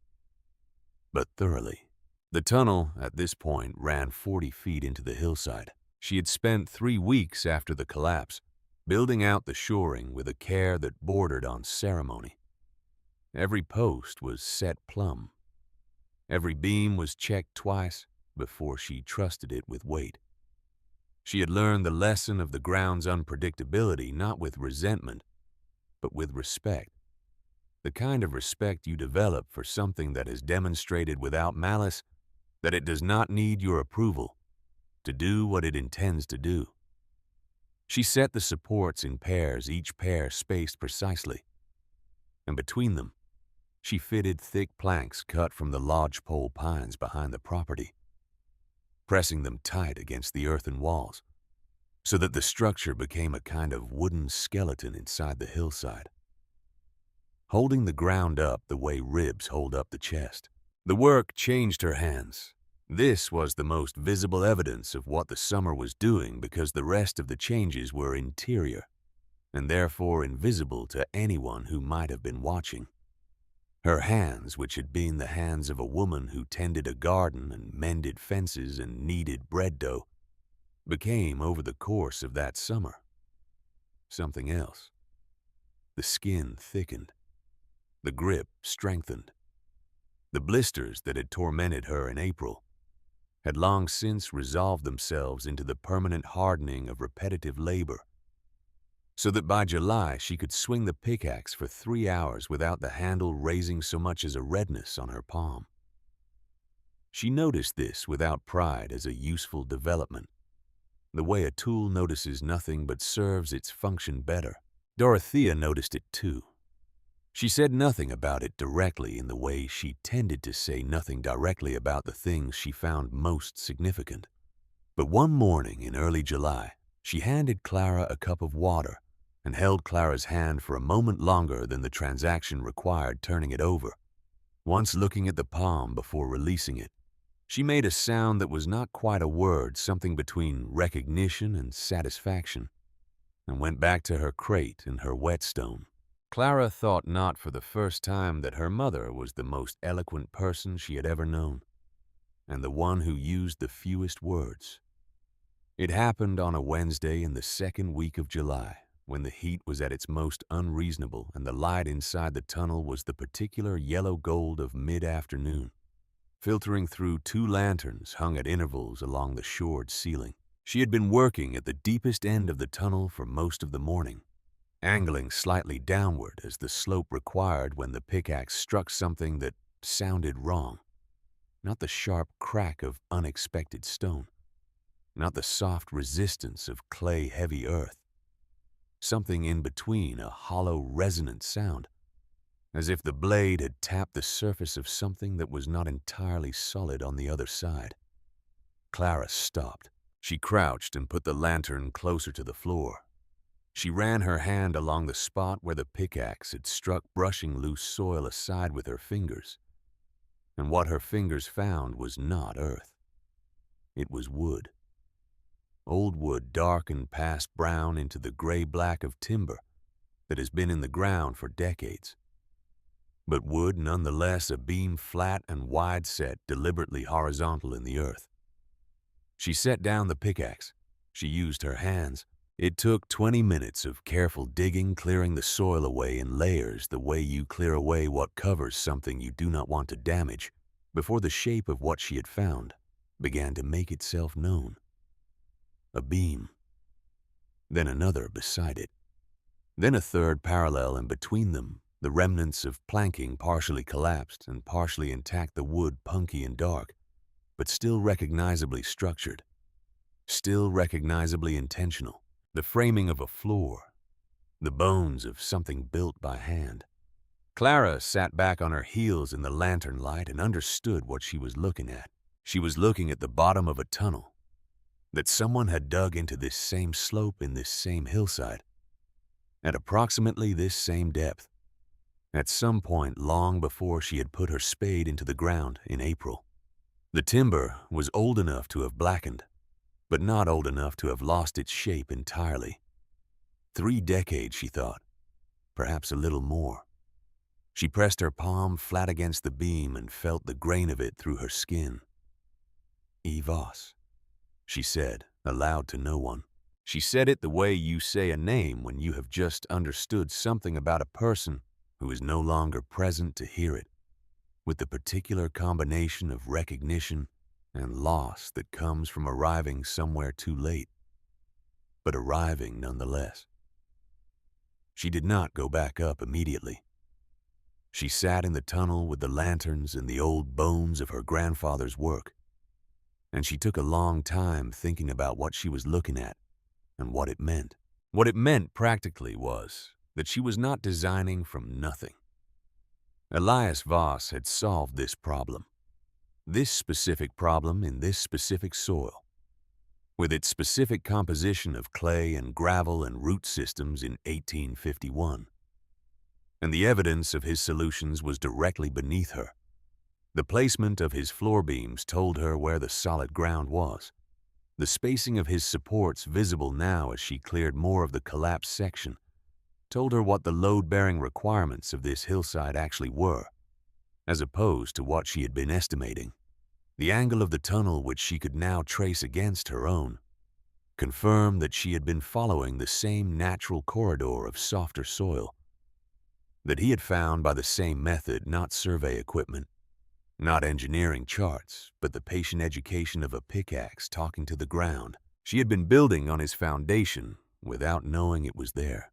but thoroughly. The tunnel, at this point, ran 40 feet into the hillside. She had spent 3 weeks after the collapse building out the shoring with a care that bordered on ceremony. Every post was set plumb. Every beam was checked twice before she trusted it with weight. She had learned the lesson of the ground's unpredictability, not with resentment, but with respect. The kind of respect you develop for something that has demonstrated without malice that it does not need your approval to do what it intends to do. She set the supports in pairs, each pair spaced precisely, and between them, she fitted thick planks cut from the lodgepole pines behind the property, pressing them tight against the earthen walls, so that the structure became a kind of wooden skeleton inside the hillside, holding the ground up the way ribs hold up the chest. The work changed her hands. This was the most visible evidence of what the summer was doing, because the rest of the changes were interior, and therefore invisible to anyone who might have been watching. Her hands, which had been the hands of a woman who tended a garden and mended fences and kneaded bread dough, became, over the course of that summer, something else. The skin thickened. The grip strengthened. The blisters that had tormented her in April had long since resolved themselves into the permanent hardening of repetitive labor, so that by July she could swing the pickaxe for 3 hours without the handle raising so much as a redness on her palm. She noticed this without pride as a useful development, the way a tool notices nothing but serves its function better. Dorothea noticed it too. She said nothing about it directly, in the way she tended to say nothing directly about the things she found most significant. But one morning in early July, she handed Clara a cup of water and held Clara's hand for a moment longer than the transaction required turning it over. Once looking at the palm before releasing it, she made a sound that was not quite a word, something between recognition and satisfaction, and went back to her crate and her whetstone. Clara thought not for the first time that her mother was the most eloquent person she had ever known, and the one who used the fewest words. It happened on a Wednesday in the second week of July, when the heat was at its most unreasonable and the light inside the tunnel was the particular yellow gold of mid-afternoon, filtering through two lanterns hung at intervals along the shored ceiling. She had been working at the deepest end of the tunnel for most of the morning, angling slightly downward as the slope required when the pickaxe struck something that sounded wrong. Not the sharp crack of unexpected stone, not the soft resistance of clay-heavy earth. Something in between, a hollow, resonant sound, as if the blade had tapped the surface of something that was not entirely solid on the other side. Clara stopped. She crouched and put the lantern closer to the floor. She ran her hand along the spot where the pickaxe had struck, brushing loose soil aside with her fingers. And what her fingers found was not earth. It was wood. Old wood darkened past brown into the gray-black of timber that has been in the ground for decades. But wood nonetheless, a beam flat and wide set, deliberately horizontal in the earth. She set down the pickaxe. She used her hands. It took 20 minutes of careful digging, clearing the soil away in layers the way you clear away what covers something you do not want to damage, before the shape of what she had found began to make itself known. A beam. Then another beside it. Then a third parallel, and between them, the remnants of planking partially collapsed and partially intact, the wood punky and dark, but still recognizably structured, still recognizably intentional. The framing of a floor, the bones of something built by hand. Clara sat back on her heels in the lantern light and understood what she was looking at. She was looking at the bottom of a tunnel that someone had dug into this same slope in this same hillside, at approximately this same depth, at some point long before she had put her spade into the ground in April. The timber was old enough to have blackened, but not old enough to have lost its shape entirely. 3 decades, she thought, perhaps a little more. She pressed her palm flat against the beam and felt the grain of it through her skin. Evos, she said, aloud to no one. She said it the way you say a name when you have just understood something about a person who is no longer present to hear it, with the particular combination of recognition and loss that comes from arriving somewhere too late, but arriving nonetheless. She did not go back up immediately. She sat in the tunnel with the lanterns and the old bones of her grandfather's work, and she took a long time thinking about what she was looking at and what it meant. What it meant practically was that she was not designing from nothing. Elias Voss had solved this problem in this specific soil, with its specific composition of clay and gravel and root systems in 1851. And the evidence of his solutions was directly beneath her. The placement of his floor beams told her where the solid ground was. The spacing of his supports, visible now as she cleared more of the collapsed section, told her what the load-bearing requirements of this hillside actually were, as opposed to what she had been estimating. The angle of the tunnel, which she could now trace against her own, confirmed that she had been following the same natural corridor of softer soil, that he had found by the same method, not survey equipment, not engineering charts, but the patient education of a pickaxe talking to the ground. She had been building on his foundation without knowing it was there.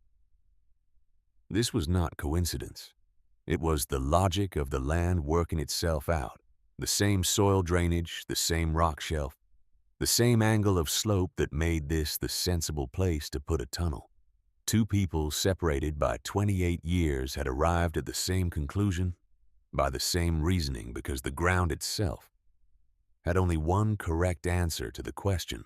This was not coincidence. It was the logic of the land working itself out. The same soil drainage, the same rock shelf, the same angle of slope that made this the sensible place to put a tunnel. 2 people separated by 28 years had arrived at the same conclusion by the same reasoning, because the ground itself had only one correct answer to the question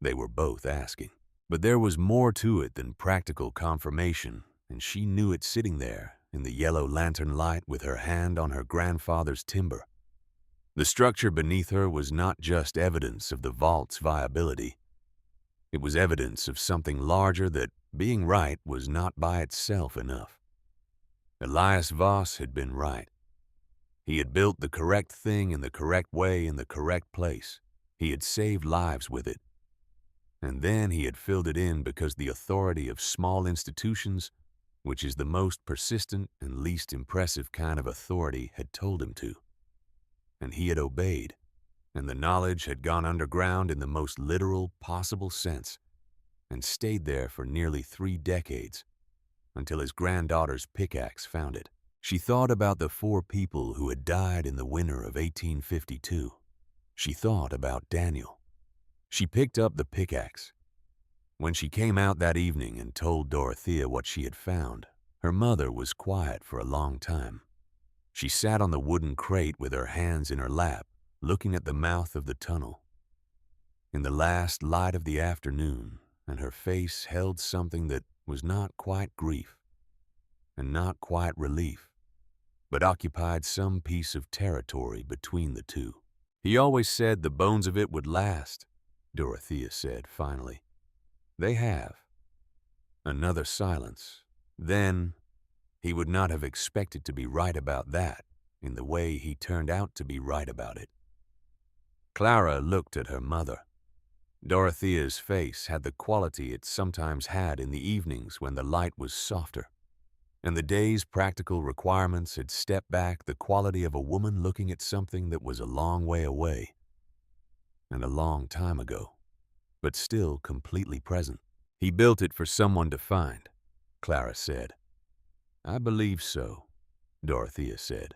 they were both asking. But there was more to it than practical confirmation, and she knew it sitting there in the yellow lantern light with her hand on her grandfather's timber. The structure beneath her was not just evidence of the vault's viability. It was evidence of something larger, that being right was not by itself enough. Elias Voss had been right. He had built the correct thing in the correct way in the correct place. He had saved lives with it. And then he had filled it in because the authority of small institutions, which is the most persistent and least impressive kind of authority, had told him to. And he had obeyed, and the knowledge had gone underground in the most literal possible sense, and stayed there for nearly 3 decades, until his granddaughter's pickaxe found it. She thought about the 4 people who had died in the winter of 1852. She thought about Daniel. She picked up the pickaxe. When she came out that evening and told Dorothea what she had found, her mother was quiet for a long time. She sat on the wooden crate with her hands in her lap, looking at the mouth of the tunnel. In the last light of the afternoon, and her face held something that was not quite grief, and not quite relief, but occupied some piece of territory between the two. "He always said the bones of it would last," Dorothea said finally. "They have." Another silence. Then, he would not have expected to be right about that in the way he turned out to be right about it. Clara looked at her mother. Dorothea's face had the quality it sometimes had in the evenings when the light was softer, and the day's practical requirements had stepped back the quality of a woman looking at something that was a long way away and a long time ago, but still completely present. "He built it for someone to find," Clara said. "I believe so," Dorothea said.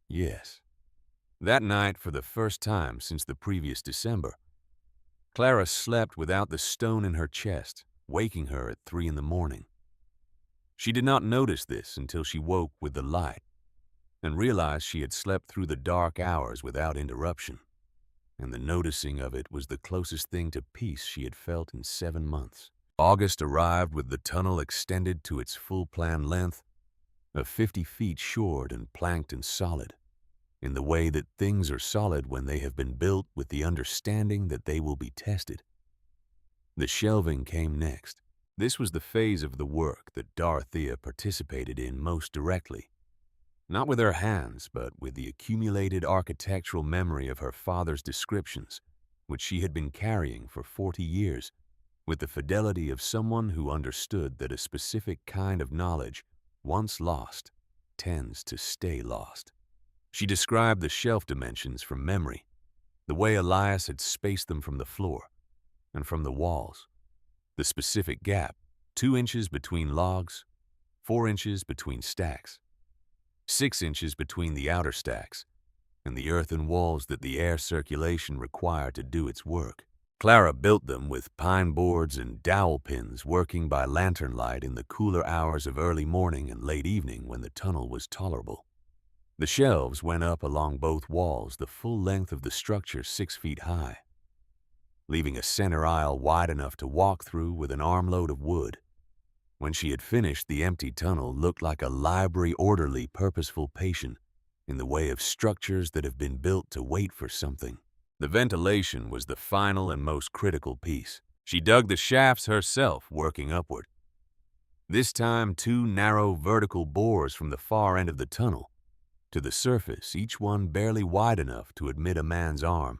"Yes." That night, for the first time since the previous December, Clara slept without the stone in her chest, waking her at 3 in the morning. She did not notice this until she woke with the light and realized she had slept through the dark hours without interruption, and the noticing of it was the closest thing to peace she had felt in 7 months. August arrived with the tunnel extended to its full plan length of 50 feet shored and planked and solid, in the way that things are solid when they have been built with the understanding that they will be tested. The shelving came next. This was the phase of the work that Dorothea participated in most directly, not with her hands, but with the accumulated architectural memory of her father's descriptions, which she had been carrying for 40 years, with the fidelity of someone who understood that a specific kind of knowledge, once lost, tends to stay lost. She described the shelf dimensions from memory, the way Elias had spaced them from the floor and from the walls, the specific gap, 2 inches between logs, 4 inches between stacks, 6 inches between the outer stacks, and the earthen walls that the air circulation required to do its work. Clara built them with pine boards and dowel pins, working by lantern light in the cooler hours of early morning and late evening when the tunnel was tolerable. The shelves went up along both walls the full length of the structure 6 feet high, leaving a center aisle wide enough to walk through with an armload of wood. When she had finished, the empty tunnel looked like a library orderly, purposeful patient in the way of structures that have been built to wait for something. The ventilation was the final and most critical piece. She dug the shafts herself, working upward. This time, 2 narrow vertical bores from the far end of the tunnel to the surface, each one barely wide enough to admit a man's arm,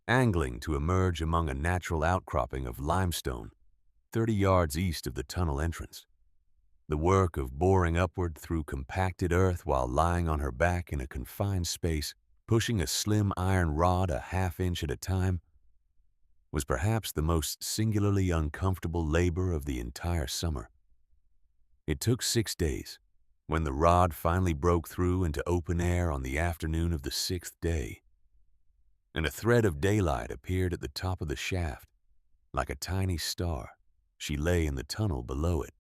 angling to emerge among a natural outcropping of limestone 30 yards east of the tunnel entrance. The work of boring upward through compacted earth while lying on her back in a confined space, pushing a slim iron rod a half-inch at a time, was perhaps the most singularly uncomfortable labor of the entire summer. It took 6 days. When the rod finally broke through into open air on the afternoon of the 6th day, and a thread of daylight appeared at the top of the shaft, like a tiny star, she lay in the tunnel below it,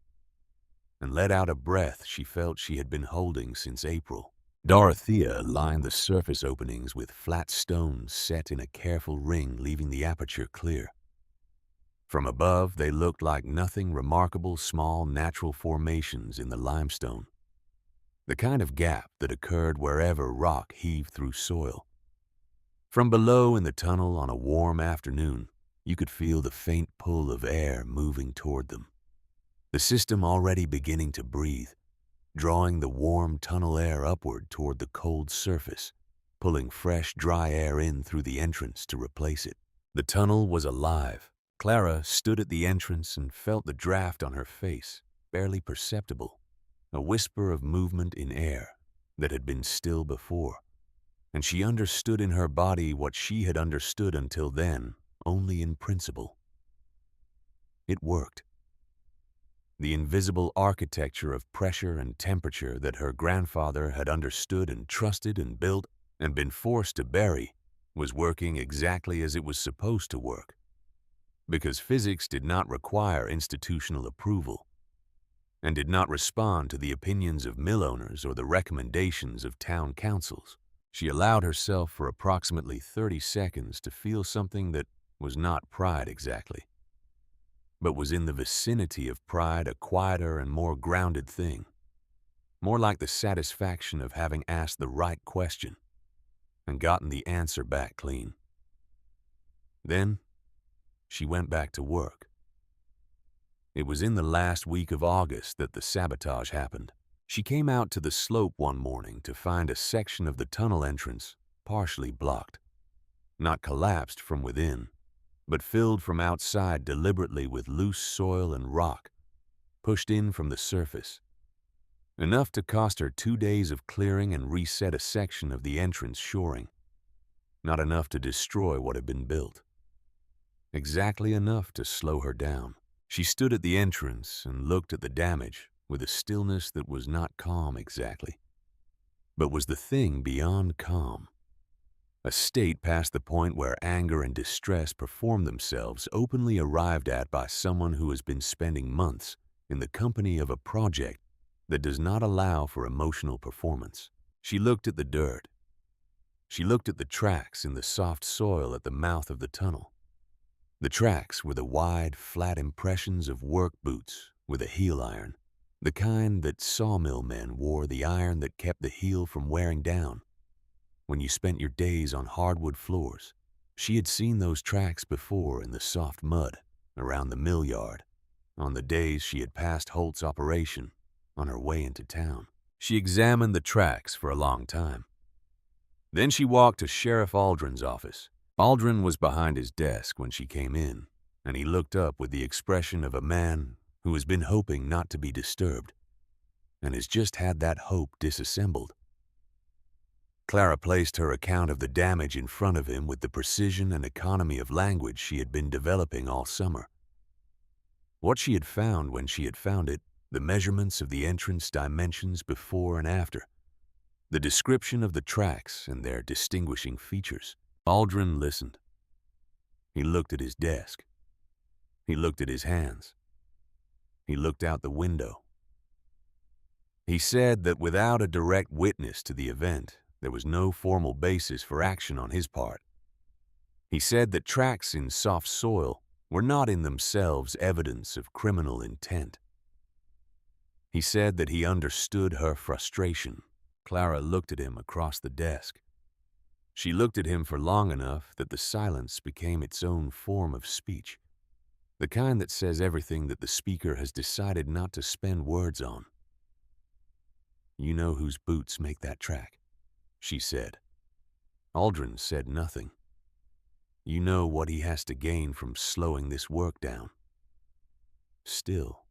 and let out a breath she felt she had been holding since April. Dorothea lined the surface openings with flat stones set in a careful ring, leaving the aperture clear. From above, they looked like nothing remarkable small natural formations in the limestone, the kind of gap that occurred wherever rock heaved through soil. From below in the tunnel on a warm afternoon, you could feel the faint pull of air moving toward them, the system already beginning to breathe, drawing the warm tunnel air upward toward the cold surface, pulling fresh, dry air in through the entrance to replace it. The tunnel was alive, Clara stood at the entrance and felt the draft on her face, barely perceptible, a whisper of movement in air that had been still before, and she understood in her body what she had understood until then only in principle. It worked. The invisible architecture of pressure and temperature that her grandfather had understood and trusted and built and been forced to bury was working exactly as it was supposed to work, because physics did not require institutional approval and did not respond to the opinions of mill owners or the recommendations of town councils. She allowed herself for approximately 30 seconds to feel something that was not pride exactly, but was in the vicinity of pride, a quieter and more grounded thing, more like the satisfaction of having asked the right question and gotten the answer back clean. Then she went back to work. It was in the last week of August that the sabotage happened. She came out to the slope one morning to find a section of the tunnel entrance partially blocked, not collapsed from within, but filled from outside deliberately with loose soil and rock, pushed in from the surface, enough to cost her 2 days of clearing and reset a section of the entrance shoring, not enough to destroy what had been built, exactly enough to slow her down. She stood at the entrance and looked at the damage with a stillness that was not calm exactly, but was the thing beyond calm, a state past the point where anger and distress perform themselves, openly arrived at by someone who has been spending months in the company of a project that does not allow for emotional performance. She looked at the dirt. She looked at the tracks in the soft soil at the mouth of the tunnel. The tracks were the wide, flat impressions of work boots with a heel iron, the kind that sawmill men wore, the iron that kept the heel from wearing down when you spent your days on hardwood floors. She had seen those tracks before in the soft mud around the mill yard, on the days she had passed Holt's operation on her way into town. She examined the tracks for a long time. Then she walked to Sheriff Aldrin's office. Aldrin was behind his desk when she came in, and he looked up with the expression of a man who has been hoping not to be disturbed and has just had that hope disassembled. Clara placed her account of the damage in front of him with the precision and economy of language she had been developing all summer. What she had found when she had found it, the measurements of the entrance dimensions before and after, the description of the tracks and their distinguishing features. Aldrin listened. He looked at his desk. He looked at his hands. He looked out the window. He said that without a direct witness to the event, there was no formal basis for action on his part. He said that tracks in soft soil were not in themselves evidence of criminal intent. He said that he understood her frustration. Clara looked at him across the desk. She looked at him for long enough that the silence became its own form of speech, the kind that says everything that the speaker has decided not to spend words on. "You know whose boots make that track," she said. Aldrin said nothing. "You know what he has to gain from slowing this work down." Still,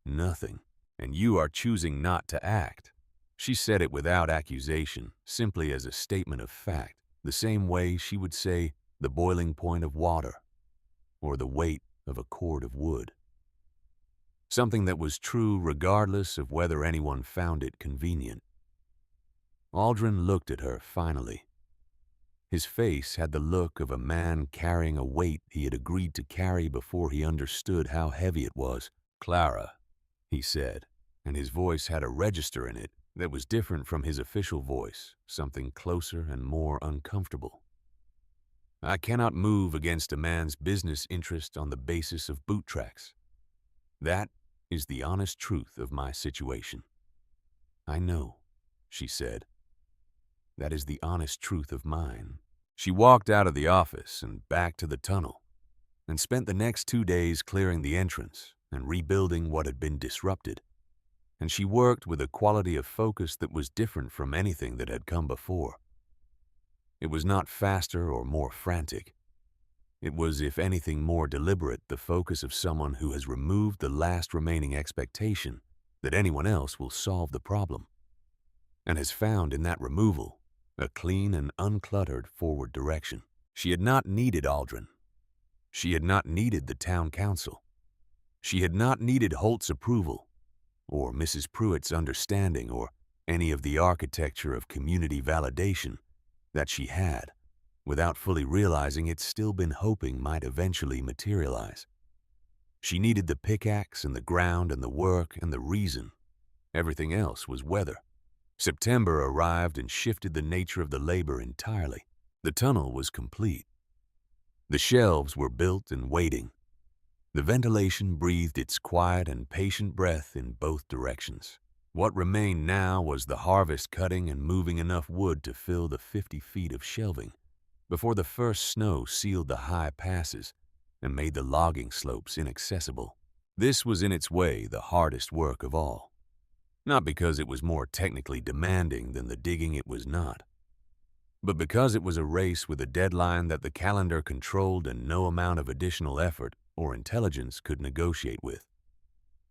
nothing. "And you are choosing not to act." She said it without accusation, simply as a statement of fact, the same way she would say the boiling point of water or the weight of a cord of wood. Something that was true regardless of whether anyone found it convenient. Aldrin looked at her finally. His face had the look of a man carrying a weight he had agreed to carry before he understood how heavy it was. "Clara," he said, and his voice had a register in it that was different from his official voice, something closer and more uncomfortable. "I cannot move against a man's business interest on the basis of boot tracks. That is the honest truth of my situation." "I know," she said. "That is the honest truth of mine." She walked out of the office and back to the tunnel, and spent the next 2 days clearing the entrance and rebuilding what had been disrupted. And she worked with a quality of focus that was different from anything that had come before. It was not faster or more frantic. It was, if anything, more deliberate, the focus of someone who has removed the last remaining expectation that anyone else will solve the problem, and has found in that removal a clean and uncluttered forward direction. She had not needed Aldrin. She had not needed the town council. She had not needed Holt's approval, or Mrs. Pruitt's understanding, or any of the architecture of community validation that she had, without fully realizing it's still been hoping might eventually materialize. She needed the pickaxe and the ground and the work and the reason. Everything else was weather. September arrived and shifted the nature of the labor entirely. The tunnel was complete. The shelves were built and waiting. The ventilation breathed its quiet and patient breath in both directions. What remained now was the harvest, cutting and moving enough wood to fill the 50 feet of shelving before the first snow sealed the high passes and made the logging slopes inaccessible. This was in its way the hardest work of all, not because it was more technically demanding than the digging it was not, but because it was a race with a deadline that the calendar controlled and no amount of additional effort or intelligence could negotiate with.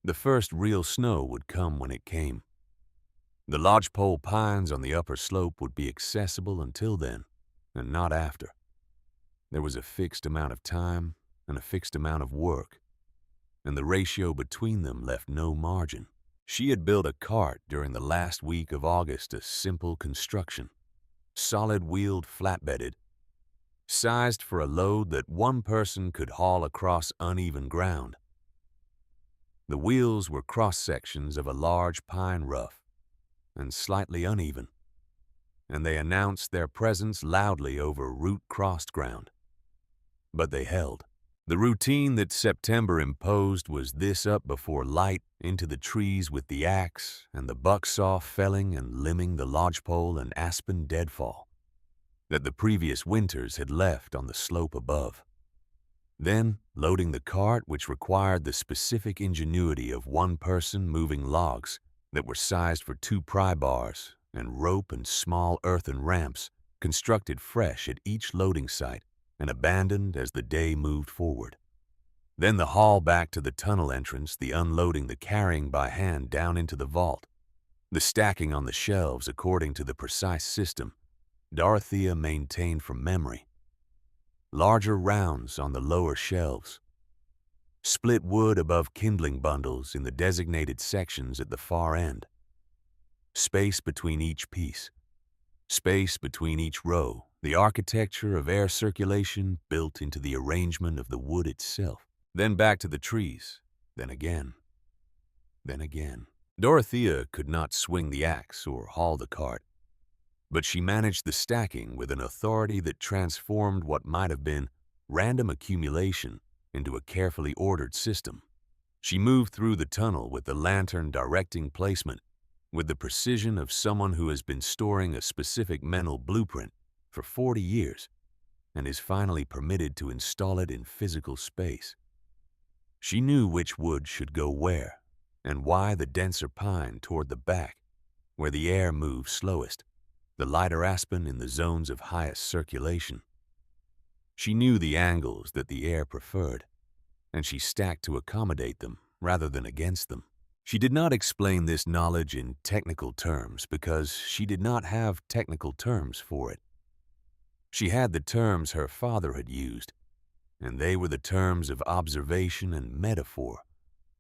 The first real snow would come when it came. The lodgepole pines on the upper slope would be accessible until then, and not after. There was a fixed amount of time and a fixed amount of work, and the ratio between them left no margin. She had built a cart during the last week of August, a simple construction, solid-wheeled, flatbedded, sized for a load that one person could haul across uneven ground. The wheels were cross-sections of a large pine rough, and slightly uneven, and they announced their presence loudly over root-crossed ground. But they held. The routine that September imposed was this: up before light, into the trees with the axe, and the bucksaw felling and limbing the lodgepole and aspen deadfall that the previous winters had left on the slope above. Then loading the cart, which required the specific ingenuity of one person moving logs that were sized for 2 pry bars, and rope and small earthen ramps constructed fresh at each loading site and abandoned as the day moved forward. Then the haul back to the tunnel entrance, the unloading, the carrying by hand down into the vault, the stacking on the shelves according to the precise system Dorothea maintained from memory. Larger rounds on the lower shelves, split wood above kindling bundles in the designated sections at the far end, space between each piece, space between each row, the architecture of air circulation built into the arrangement of the wood itself. Then back to the trees, then again, then again. Dorothea could not swing the axe or haul the cart, but she managed the stacking with an authority that transformed what might have been random accumulation into a carefully ordered system. She moved through the tunnel with the lantern directing placement, with the precision of someone who has been storing a specific mental blueprint for 40 years and is finally permitted to install it in physical space. She knew which wood should go where, and why the denser pine toward the back, where the air moved slowest, the lighter aspen in the zones of highest circulation. She knew the angles that the air preferred, and she stacked to accommodate them rather than against them. She did not explain this knowledge in technical terms because she did not have technical terms for it. She had the terms her father had used, and they were the terms of observation and metaphor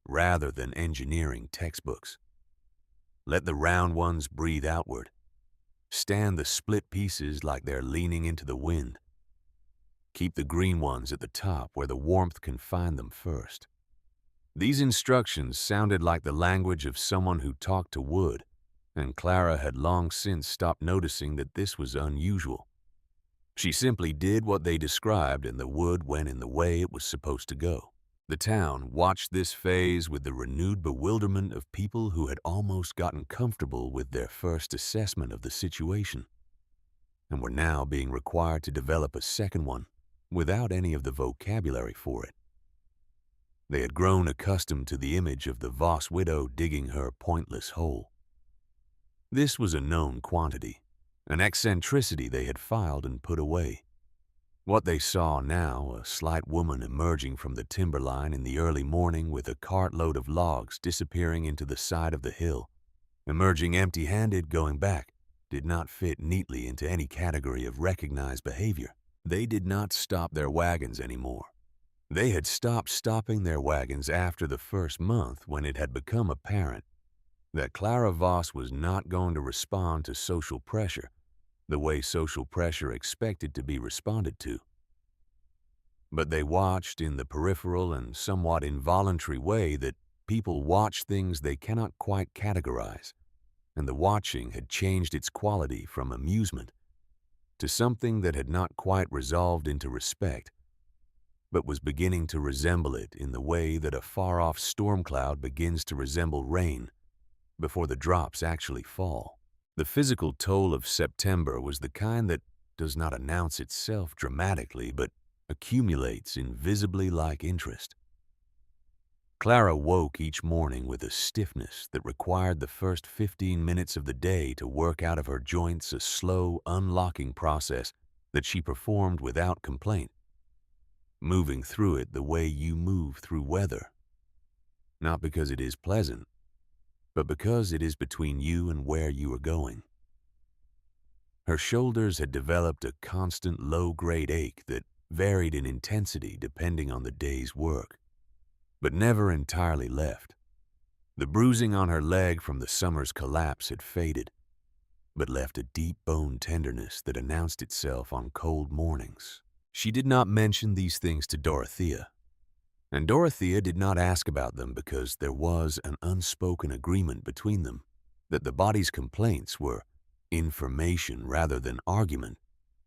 rather than engineering textbooks. Let the round ones breathe outward. Stand the split pieces like they're leaning into the wind. Keep the green ones at the top where the warmth can find them first. These instructions sounded like the language of someone who talked to wood, and Clara had long since stopped noticing that this was unusual. She simply did what they described, and the wood went in the way it was supposed to go. The town watched this phase with the renewed bewilderment of people who had almost gotten comfortable with their first assessment of the situation, and were now being required to develop a second one without any of the vocabulary for it. They had grown accustomed to the image of the Voss widow digging her pointless hole. This was a known quantity, an eccentricity they had filed and put away. What they saw now, a slight woman emerging from the timberline in the early morning with a cartload of logs disappearing into the side of the hill, emerging empty-handed going back, did not fit neatly into any category of recognized behavior. They did not stop their wagons anymore. They had stopped stopping their wagons after the first month when it had become apparent that Clara Voss was not going to respond to social pressure the way social pressure expected to be responded to. But they watched in the peripheral and somewhat involuntary way that people watch things they cannot quite categorize, and the watching had changed its quality from amusement to something that had not quite resolved into respect, but was beginning to resemble it in the way that a far-off storm cloud begins to resemble rain before the drops actually fall. The physical toll of September was the kind that does not announce itself dramatically, but accumulates invisibly like interest. Clara woke each morning with a stiffness that required the first 15 minutes of the day to work out of her joints a slow, unlocking process that she performed without complaint, moving through it the way you move through weather, not because it is pleasant, but because it is between you and where you are going. Her shoulders had developed a constant low-grade ache that varied in intensity depending on the day's work, but never entirely left. The bruising on her leg from the summer's collapse had faded, but left a deep bone tenderness that announced itself on cold mornings. She did not mention these things to Dorothea, and Dorothea did not ask about them because there was an unspoken agreement between them that the body's complaints were information rather than argument.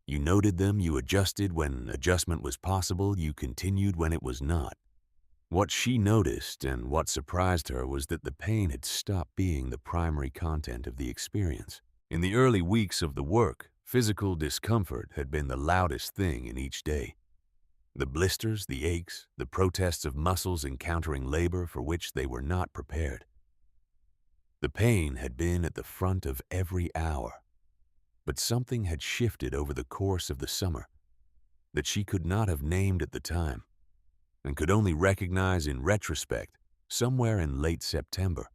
You noted them, you adjusted when adjustment was possible, you continued when it was not. What she noticed and what surprised her was that the pain had stopped being the primary content of the experience. In the early weeks of the work, physical discomfort had been the loudest thing in each day. The blisters, the aches, the protests of muscles encountering labor for which they were not prepared. The pain had been at the front of every hour, but something had shifted over the course of the summer that she could not have named at the time and could only recognize in retrospect somewhere in late September,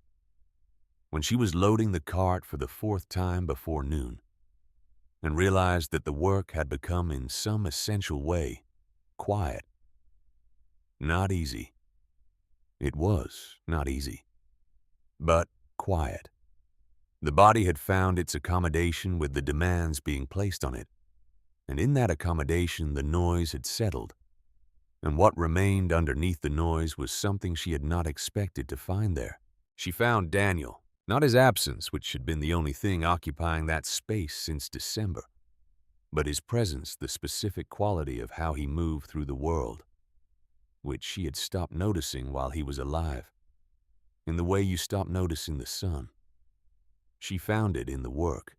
when she was loading the cart for the fourth time before noon and realized that the work had become in some essential way quiet. Not easy. It was not easy, but quiet. The body had found its accommodation with the demands being placed on it, and in that accommodation the noise had settled, and what remained underneath the noise was something she had not expected to find there. She found Daniel, not his absence, which had been the only thing occupying that space since December, but his presence, the specific quality of how he moved through the world, which she had stopped noticing while he was alive, in the way you stop noticing the sun. She found it in the work.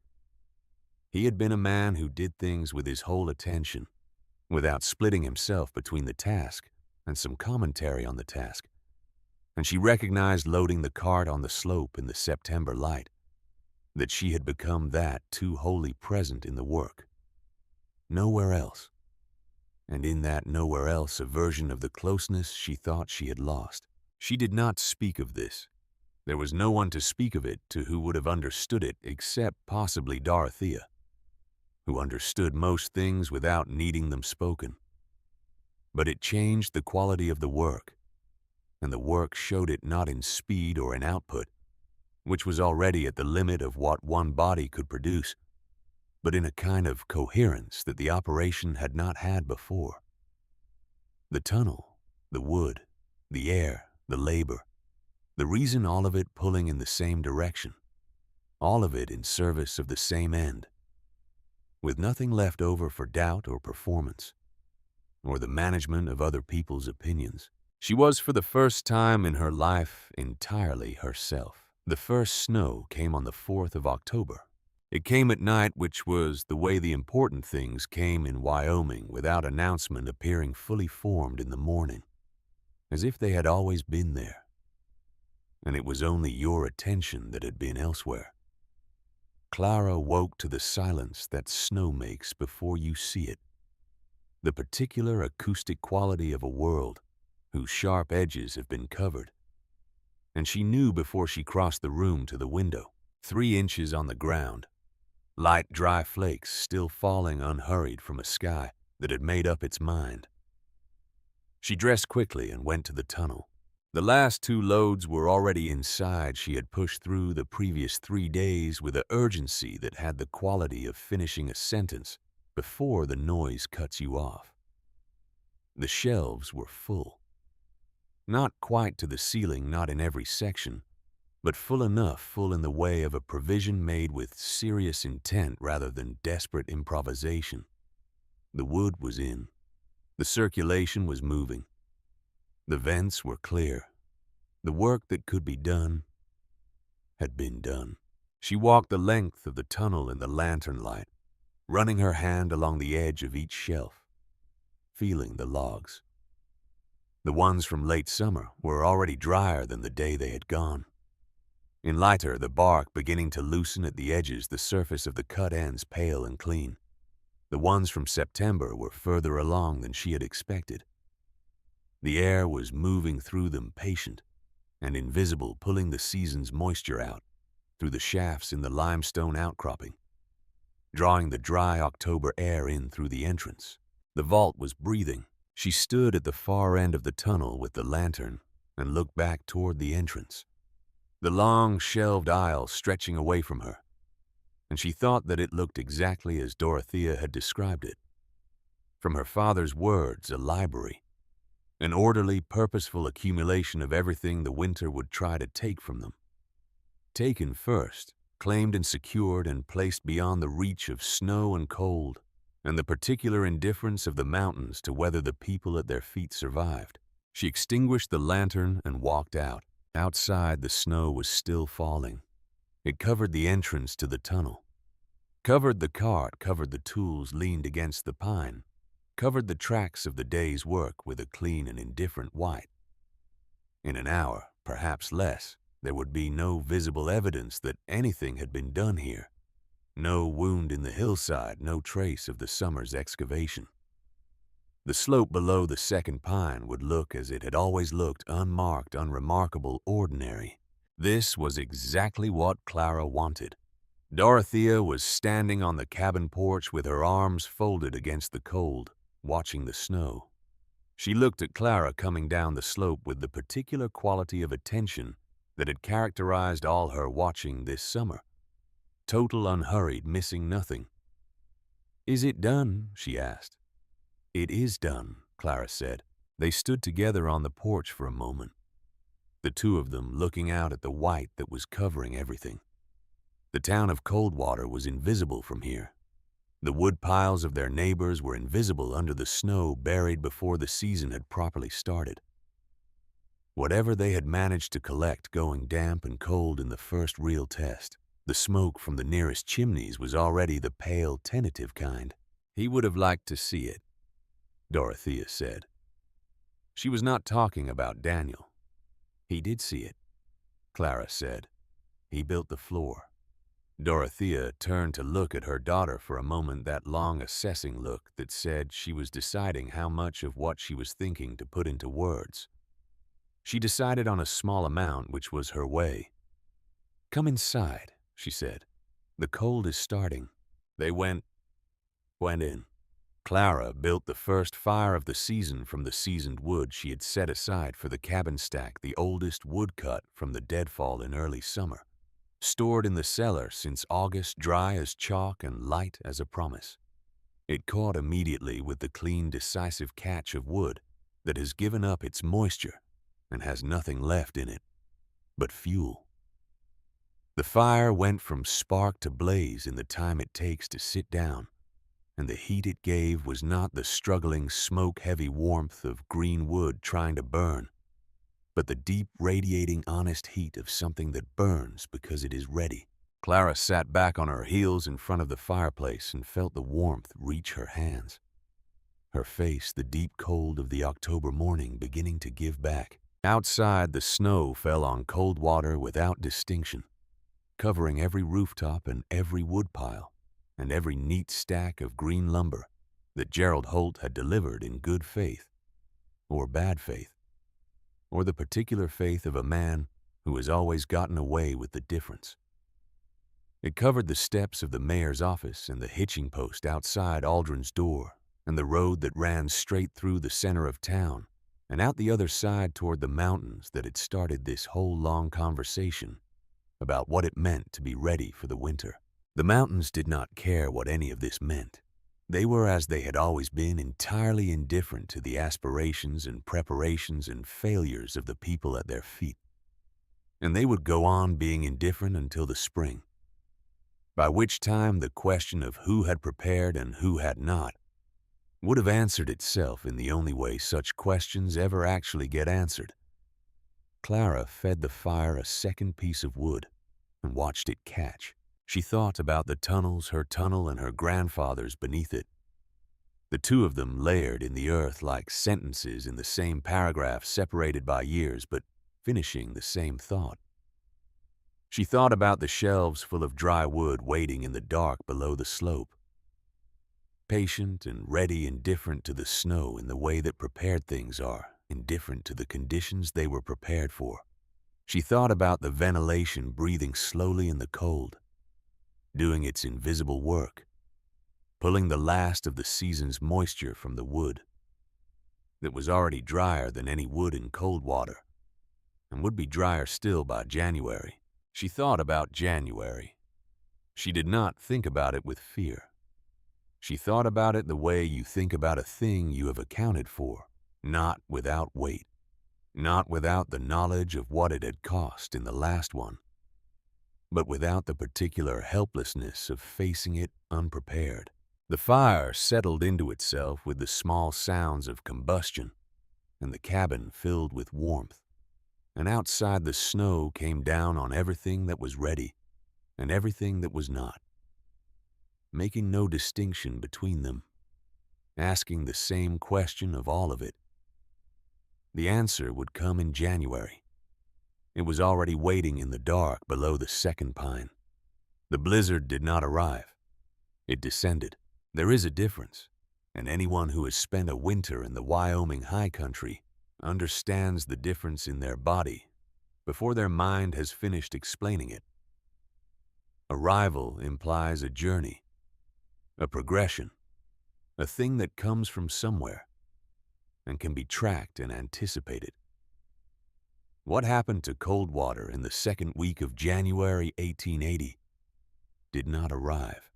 He had been a man who did things with his whole attention, without splitting himself between the task and some commentary on the task, and she recognized loading the cart on the slope in the September light, that she had become that too wholly present in the work. Nowhere else. And in that nowhere else a version of the closeness she thought she had lost. She did not speak of this. There was no one to speak of it to who would have understood it except possibly Dorothea, who understood most things without needing them spoken. But it changed the quality of the work, and the work showed it not in speed or in output, which was already at the limit of what one body could produce, but in a kind of coherence that the operation had not had before. The tunnel, the wood, the air, the labor, the reason all of it pulling in the same direction, all of it in service of the same end, with nothing left over for doubt or performance, or the management of other people's opinions. She was for the first time in her life entirely herself. The first snow came on the 4th of October. It came at night, which was the way the important things came in Wyoming, without announcement appearing fully formed in the morning, as if they had always been there, and it was only your attention that had been elsewhere. Clara woke to the silence that snow makes before you see it, the particular acoustic quality of a world whose sharp edges have been covered. And she knew before she crossed the room to the window, 3 inches on the ground, light dry flakes still falling unhurried from a sky that had made up its mind. She dressed quickly and went to the tunnel. The last 2 loads were already inside. She had pushed through the previous 3 days with an urgency that had the quality of finishing a sentence before the noise cuts you off. The shelves were full. Not quite to the ceiling, not in every section, but full enough, full in the way of a provision made with serious intent rather than desperate improvisation. The wood was in. The circulation was moving. The vents were clear. The work that could be done had been done. She walked the length of the tunnel in the lantern light, running her hand along the edge of each shelf, feeling the logs. The ones from late summer were already drier than the day they had gone. In lighter, the bark beginning to loosen at the edges, the surface of the cut ends pale and clean. The ones from September were further along than she had expected. The air was moving through them, patient and invisible, pulling the season's moisture out through the shafts in the limestone outcropping, drawing the dry October air in through the entrance. The vault was breathing. She stood at the far end of the tunnel with the lantern and looked back toward the entrance, the long shelved aisle stretching away from her, and she thought that it looked exactly as Dorothea had described it. From her father's words, a library, an orderly, purposeful accumulation of everything the winter would try to take from them. Taken first, claimed and secured and placed beyond the reach of snow and cold, and the particular indifference of the mountains to whether the people at their feet survived. She extinguished the lantern and walked out. Outside, the snow was still falling. It covered the entrance to the tunnel, covered the cart, covered the tools leaned against the pine, covered the tracks of the day's work with a clean and indifferent white. In an hour, perhaps less, there would be no visible evidence that anything had been done here. No wound in the hillside, no trace of the summer's excavation. The slope below the second pine would look as it had always looked, unmarked, unremarkable, ordinary. This was exactly what Clara wanted. Dorothea was standing on the cabin porch with her arms folded against the cold, watching the snow. She looked at Clara coming down the slope with the particular quality of attention that had characterized all her watching this summer. Total, unhurried, missing nothing. "Is it done?" she asked. "It is done," Clara said. They stood together on the porch for a moment, the two of them looking out at the white that was covering everything. The town of Coldwater was invisible from here. The wood piles of their neighbors were invisible under the snow buried before the season had properly started. Whatever they had managed to collect going damp and cold in the first real test, the smoke from the nearest chimneys was already the pale, tentative kind. He would have liked to see it, Dorothea said. She was not talking about Daniel. He did see it, Clara said. He built the floor. Dorothea turned to look at her daughter for a moment, that long assessing look that said she was deciding how much of what she was thinking to put into words. She decided on a small amount, which was her way. "Come inside," she said. "The cold is starting." They went in. Clara built the first fire of the season from the seasoned wood she had set aside for the cabin stack, the oldest woodcut from the deadfall in early summer, stored in the cellar since August, dry as chalk and light as a promise. It caught immediately with the clean, decisive catch of wood that has given up its moisture and has nothing left in it but fuel. The fire went from spark to blaze in the time it takes to sit down, and the heat it gave was not the struggling, smoke-heavy warmth of green wood trying to burn, but the deep, radiating, honest heat of something that burns because it is ready. Clara sat back on her heels in front of the fireplace and felt the warmth reach her hands. Her face, the deep cold of the October morning, beginning to give back. Outside, the snow fell on Coldwater without distinction, covering every rooftop and every woodpile, and every neat stack of green lumber, that Gerald Holt had delivered in good faith, or bad faith, or the particular faith of a man who has always gotten away with the difference. It covered the steps of the mayor's office and the hitching post outside Aldrin's door and the road that ran straight through the center of town and out the other side toward the mountains that had started this whole long conversation about what it meant to be ready for the winter. The mountains did not care what any of this meant. They were, as they had always been, entirely indifferent to the aspirations and preparations and failures of the people at their feet. And they would go on being indifferent until the spring, by which time the question of who had prepared and who had not would have answered itself in the only way such questions ever actually get answered. Clara fed the fire a second piece of wood and watched it catch. She thought about the tunnels, her tunnel and her grandfather's beneath it. The two of them layered in the earth like sentences in the same paragraph, separated by years, but finishing the same thought. She thought about the shelves full of dry wood waiting in the dark below the slope, patient and ready, indifferent to the snow in the way that prepared things are, indifferent to the conditions they were prepared for. She thought about the ventilation breathing slowly in the cold, doing its invisible work, pulling the last of the season's moisture from the wood that was already drier than any wood in cold water and would be drier still by January. She thought about January. She did not think about it with fear. She thought about it the way you think about a thing you have accounted for, not without weight, not without the knowledge of what it had cost in the last one, but without the particular helplessness of facing it unprepared. The fire settled into itself with the small sounds of combustion, and the cabin filled with warmth. And outside the snow came down on everything that was ready and everything that was not, making no distinction between them, asking the same question of all of it. The answer would come in January. It was already waiting in the dark below the second pine. The blizzard did not arrive. It descended. There is a difference, and anyone who has spent a winter in the Wyoming high country understands the difference in their body before their mind has finished explaining it. Arrival implies a journey, a progression, a thing that comes from somewhere and can be tracked and anticipated. What happened to Coldwater in the second week of January 1880 did not arrive.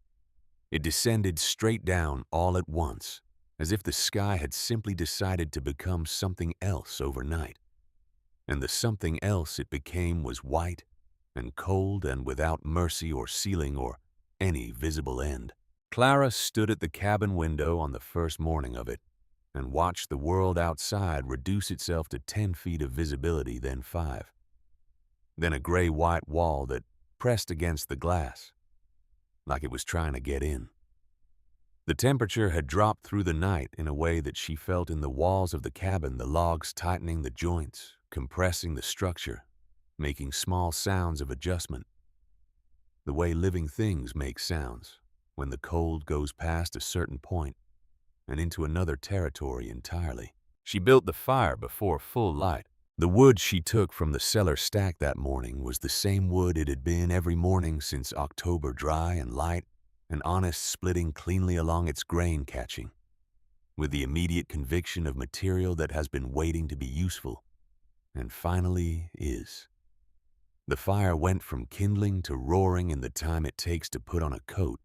It descended straight down all at once, as if the sky had simply decided to become something else overnight. And the something else it became was white and cold and without mercy or ceiling or any visible end. Clara stood at the cabin window on the first morning of it and watched the world outside reduce itself to 10 feet of visibility, then 5. Then a gray-white wall that pressed against the glass, like it was trying to get in. The temperature had dropped through the night in a way that she felt in the walls of the cabin, the logs tightening the joints, compressing the structure, making small sounds of adjustment. The way living things make sounds when the cold goes past a certain point and into another territory entirely. She built the fire before full light. The wood she took from the cellar stack that morning was the same wood it had been every morning since October, dry and light and honest, splitting cleanly along its grain catching, with the immediate conviction of material that has been waiting to be useful, and finally is. The fire went from kindling to roaring in the time it takes to put on a coat,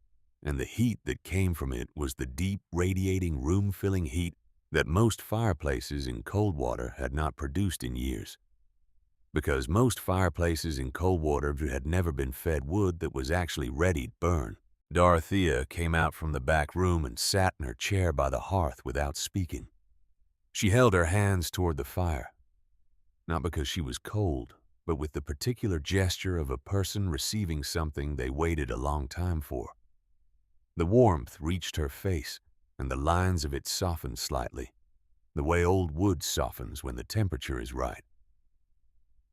and the heat that came from it was the deep, radiating, room-filling heat that most fireplaces in Coldwater had not produced in years, because most fireplaces in Coldwater had never been fed wood that was actually ready to burn. Dorothea came out from the back room and sat in her chair by the hearth without speaking. She held her hands toward the fire, not because she was cold, but with the particular gesture of a person receiving something they waited a long time for. The warmth reached her face, and the lines of it softened slightly, the way old wood softens when the temperature is right.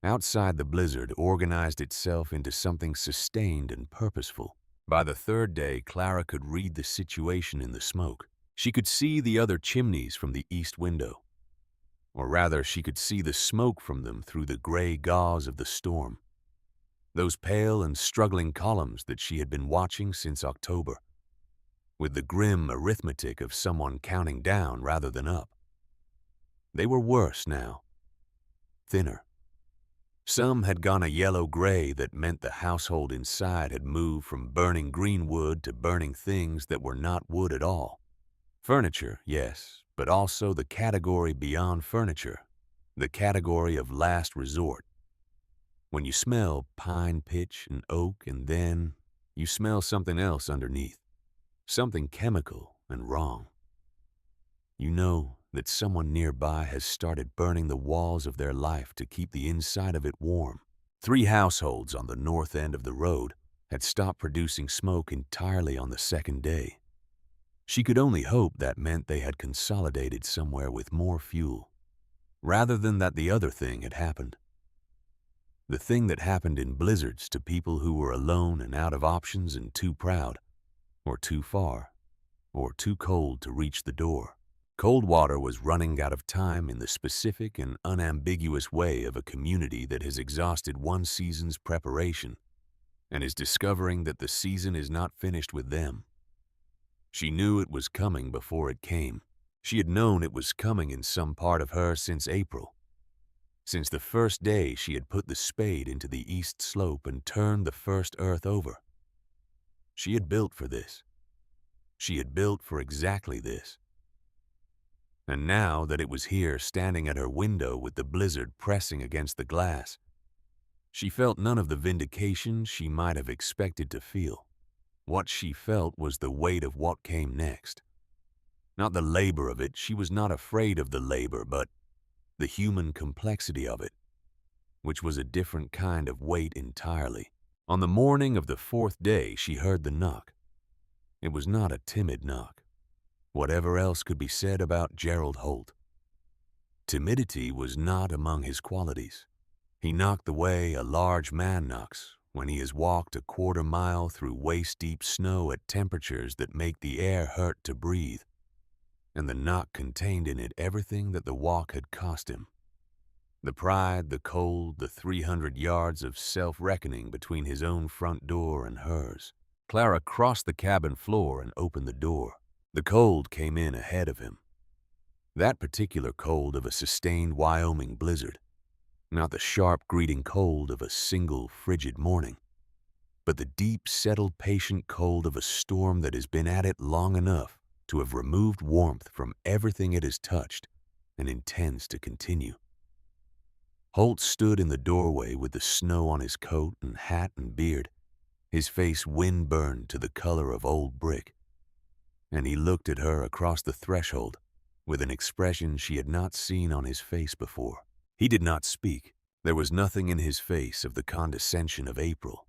Outside, the blizzard organized itself into something sustained and purposeful. By the third day, Clara could read the situation in the smoke. She could see the other chimneys from the east window, or rather she could see the smoke from them through the gray gauze of the storm, those pale and struggling columns that she had been watching since October, with the grim arithmetic of someone counting down rather than up. They were worse now, thinner. Some had gone a yellow-gray that meant the household inside had moved from burning green wood to burning things that were not wood at all. Furniture, yes, but also the category beyond furniture, the category of last resort. When you smell pine, pitch, and oak, and then you smell something else underneath, something chemical and wrong. You know that someone nearby has started burning the walls of their life to keep the inside of it warm. 3 households on the north end of the road had stopped producing smoke entirely on the second day. She could only hope that meant they had consolidated somewhere with more fuel, rather than that the other thing had happened. The thing that happened in blizzards to people who were alone and out of options and too proud, or too far, or too cold to reach the door. Coldwater was running out of time in the specific and unambiguous way of a community that has exhausted one season's preparation and is discovering that the season is not finished with them. She knew it was coming before it came. She had known it was coming in some part of her since April, since the first day she had put the spade into the east slope and turned the first earth over. She had built for this. She had built for exactly this. And now that it was here standing at her window with the blizzard pressing against the glass, she felt none of the vindication she might have expected to feel. What she felt was the weight of what came next. Not the labor of it, she was not afraid of the labor, but the human complexity of it, which was a different kind of weight entirely. On the morning of the 4th day, she heard the knock. It was not a timid knock. Whatever else could be said about Gerald Holt, timidity was not among his qualities. He knocked the way a large man knocks when he has walked a quarter mile through waist-deep snow at temperatures that make the air hurt to breathe, and the knock contained in it everything that the walk had cost him. The pride, the cold, the 300 yards of self-reckoning between his own front door and hers. Clara crossed the cabin floor and opened the door. The cold came in ahead of him. That particular cold of a sustained Wyoming blizzard, not the sharp greeting cold of a single frigid morning, but the deep, settled, patient cold of a storm that has been at it long enough to have removed warmth from everything it has touched and intends to continue. Holt stood in the doorway with the snow on his coat and hat and beard, his face wind-burned to the color of old brick, and he looked at her across the threshold with an expression she had not seen on his face before. He did not speak. There was nothing in his face of the condescension of April,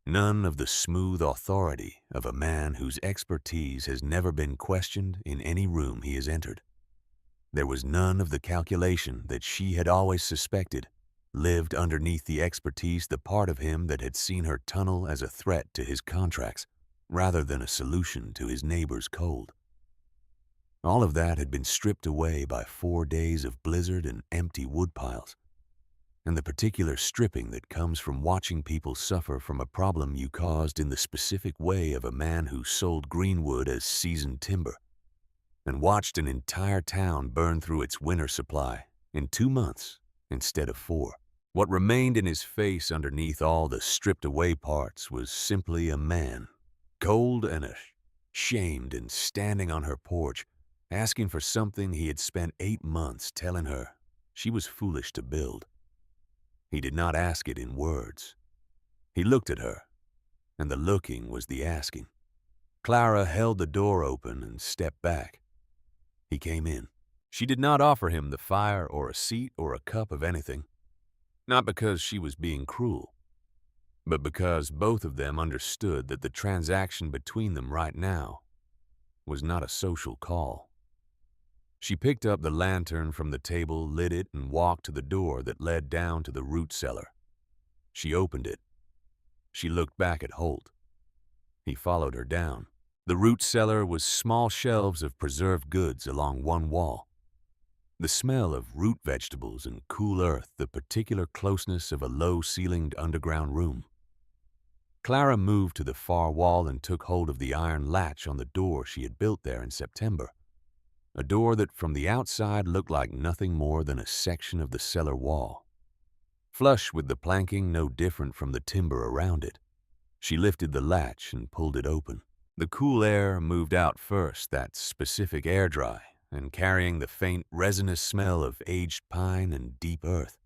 none of the smooth authority of a man whose expertise has never been questioned in any room he has entered. There was none of the calculation that she had always suspected lived underneath the expertise, the part of him that had seen her tunnel as a threat to his contracts rather than a solution to his neighbor's cold. All of that had been stripped away by 4 days of blizzard and empty woodpiles, and the particular stripping that comes from watching people suffer from a problem you caused in the specific way of a man who sold greenwood as seasoned timber and watched an entire town burn through its winter supply in 2 months instead of 4. What remained in his face underneath all the stripped-away parts was simply a man, cold and ashamed and standing on her porch, asking for something he had spent 8 months telling her she was foolish to build. He did not ask it in words. He looked at her, and the looking was the asking. Clara held the door open and stepped back. He came in. She did not offer him the fire or a seat or a cup of anything, not because she was being cruel, but because both of them understood that the transaction between them right now was not a social call. She picked up the lantern from the table, lit it, and walked to the door that led down to the root cellar. She opened it. She looked back at Holt. He followed her down. The root cellar was small shelves of preserved goods along one wall. The smell of root vegetables and cool earth, the particular closeness of a low-ceilinged underground room. Clara moved to the far wall and took hold of the iron latch on the door she had built there in September, a door that from the outside looked like nothing more than a section of the cellar wall. Flush with the planking, no different from the timber around it. She lifted the latch and pulled it open. The cool air moved out first, that specific air dry, and carrying the faint, resinous smell of aged pine and deep earth.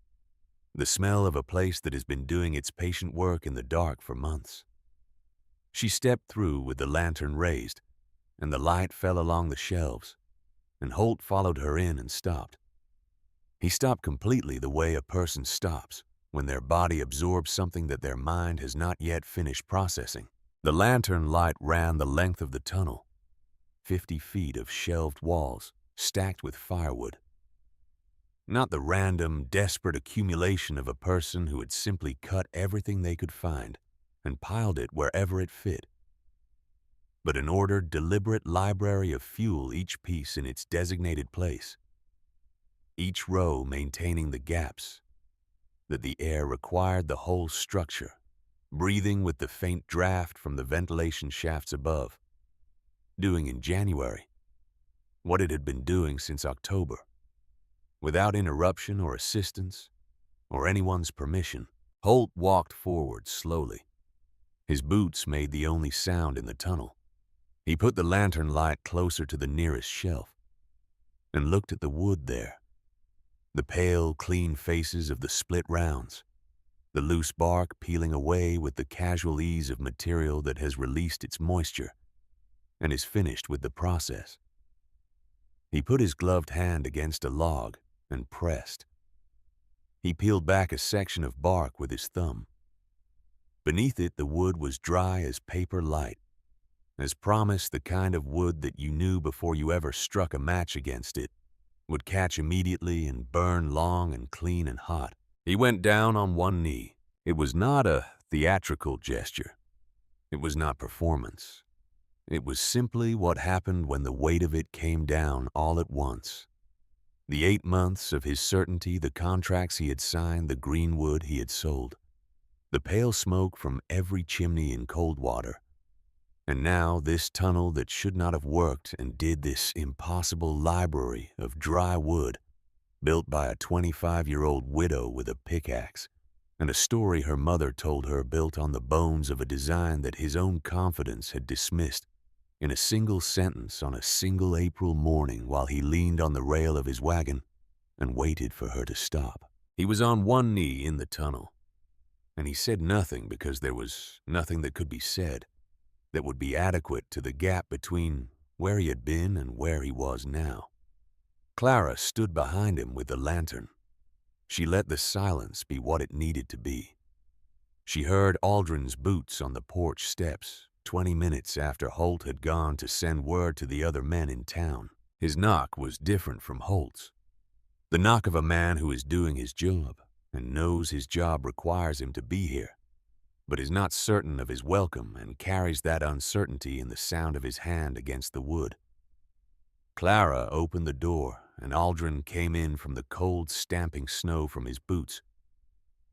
The smell of a place that has been doing its patient work in the dark for months. She stepped through with the lantern raised, and the light fell along the shelves, and Holt followed her in and stopped. He stopped completely the way a person stops when their body absorbs something that their mind has not yet finished processing. The lantern light ran the length of the tunnel, 50 feet of shelved walls stacked with firewood. Not the random, desperate accumulation of a person who had simply cut everything they could find and piled it wherever it fit, but an ordered, deliberate library of fuel, each piece in its designated place, each row maintaining the gaps that the air required the whole structure, breathing with the faint draft from the ventilation shafts above, doing in January what it had been doing since October, without interruption or assistance or anyone's permission. Holt walked forward slowly. His boots made the only sound in the tunnel. He put the lantern light closer to the nearest shelf and looked at the wood there, the pale, clean faces of the split rounds, the loose bark peeling away with the casual ease of material that has released its moisture and is finished with the process. He put his gloved hand against a log and pressed. He peeled back a section of bark with his thumb. Beneath it, the wood was dry as paper light, as promised, the kind of wood that you knew before you ever struck a match against it would catch immediately and burn long and clean and hot. He went down on one knee. It was not a theatrical gesture. It was not performance. It was simply what happened when the weight of it came down all at once. The 8 months of his certainty, the contracts he had signed, the green wood he had sold, the pale smoke from every chimney in Coldwater, and now this tunnel that should not have worked and did, this impossible library of dry wood built by a 25-year-old widow with a pickaxe, and a story her mother told her built on the bones of a design that his own confidence had dismissed in a single sentence on a single April morning while he leaned on the rail of his wagon and waited for her to stop. He was on one knee in the tunnel, and he said nothing because there was nothing that could be said that would be adequate to the gap between where he had been and where he was now. Clara stood behind him with the lantern. She let the silence be what it needed to be. She heard Aldrin's boots on the porch steps 20 minutes after Holt had gone to send word to the other men in town. His knock was different from Holt's. The knock of a man who is doing his job and knows his job requires him to be here, but is not certain of his welcome and carries that uncertainty in the sound of his hand against the wood. Clara opened the door, and Aldrin came in from the cold, stamping snow from his boots,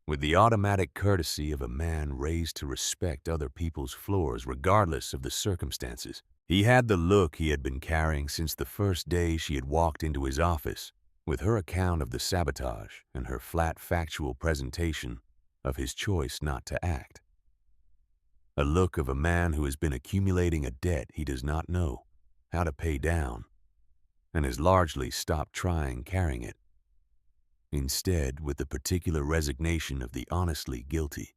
with the automatic courtesy of a man raised to respect other people's floors regardless of the circumstances. He had the look he had been carrying since the first day she had walked into his office with her account of the sabotage and her flat, factual presentation of his choice not to act. A look of a man who has been accumulating a debt he does not know how to pay down and has largely stopped trying carrying it. Instead, with the particular resignation of the honestly guilty,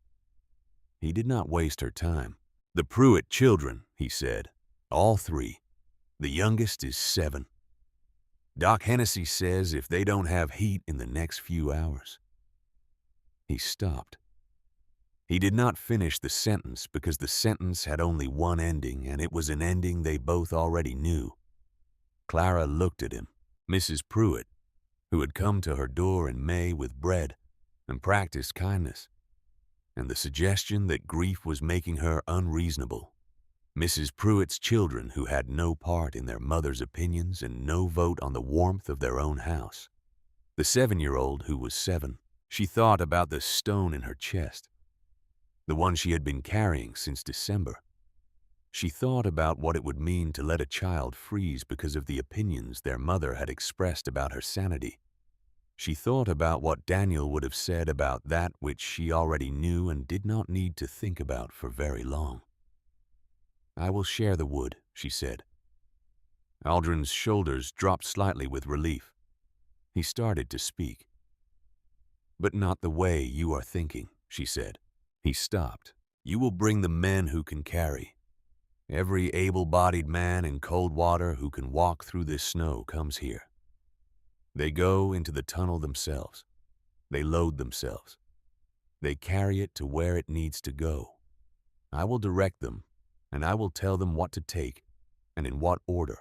he did not waste her time. "The Pruitt children," he said, "all 3. The youngest is 7. Doc Hennessy says if they don't have heat in the next few hours." He stopped. He did not finish the sentence because the sentence had only one ending, and it was an ending they both already knew. Clara looked at him. Mrs. Pruitt, who had come to her door in May with bread and practiced kindness, and the suggestion that grief was making her unreasonable, Mrs. Pruitt's children who had no part in their mother's opinions and no vote on the warmth of their own house. The 7-year-old who was 7. She thought about the stone in her chest, the one she had been carrying since December. She thought about what it would mean to let a child freeze because of the opinions their mother had expressed about her sanity. She thought about what Daniel would have said about that which she already knew and did not need to think about for very long. "I will share the wood," she said. Aldrin's shoulders dropped slightly with relief. He started to speak. "But not the way you are thinking," she said. He stopped. "You will bring the men who can carry. Every able-bodied man in cold water who can walk through this snow comes here. They go into the tunnel themselves. They load themselves. They carry it to where it needs to go. I will direct them, and I will tell them what to take and in what order.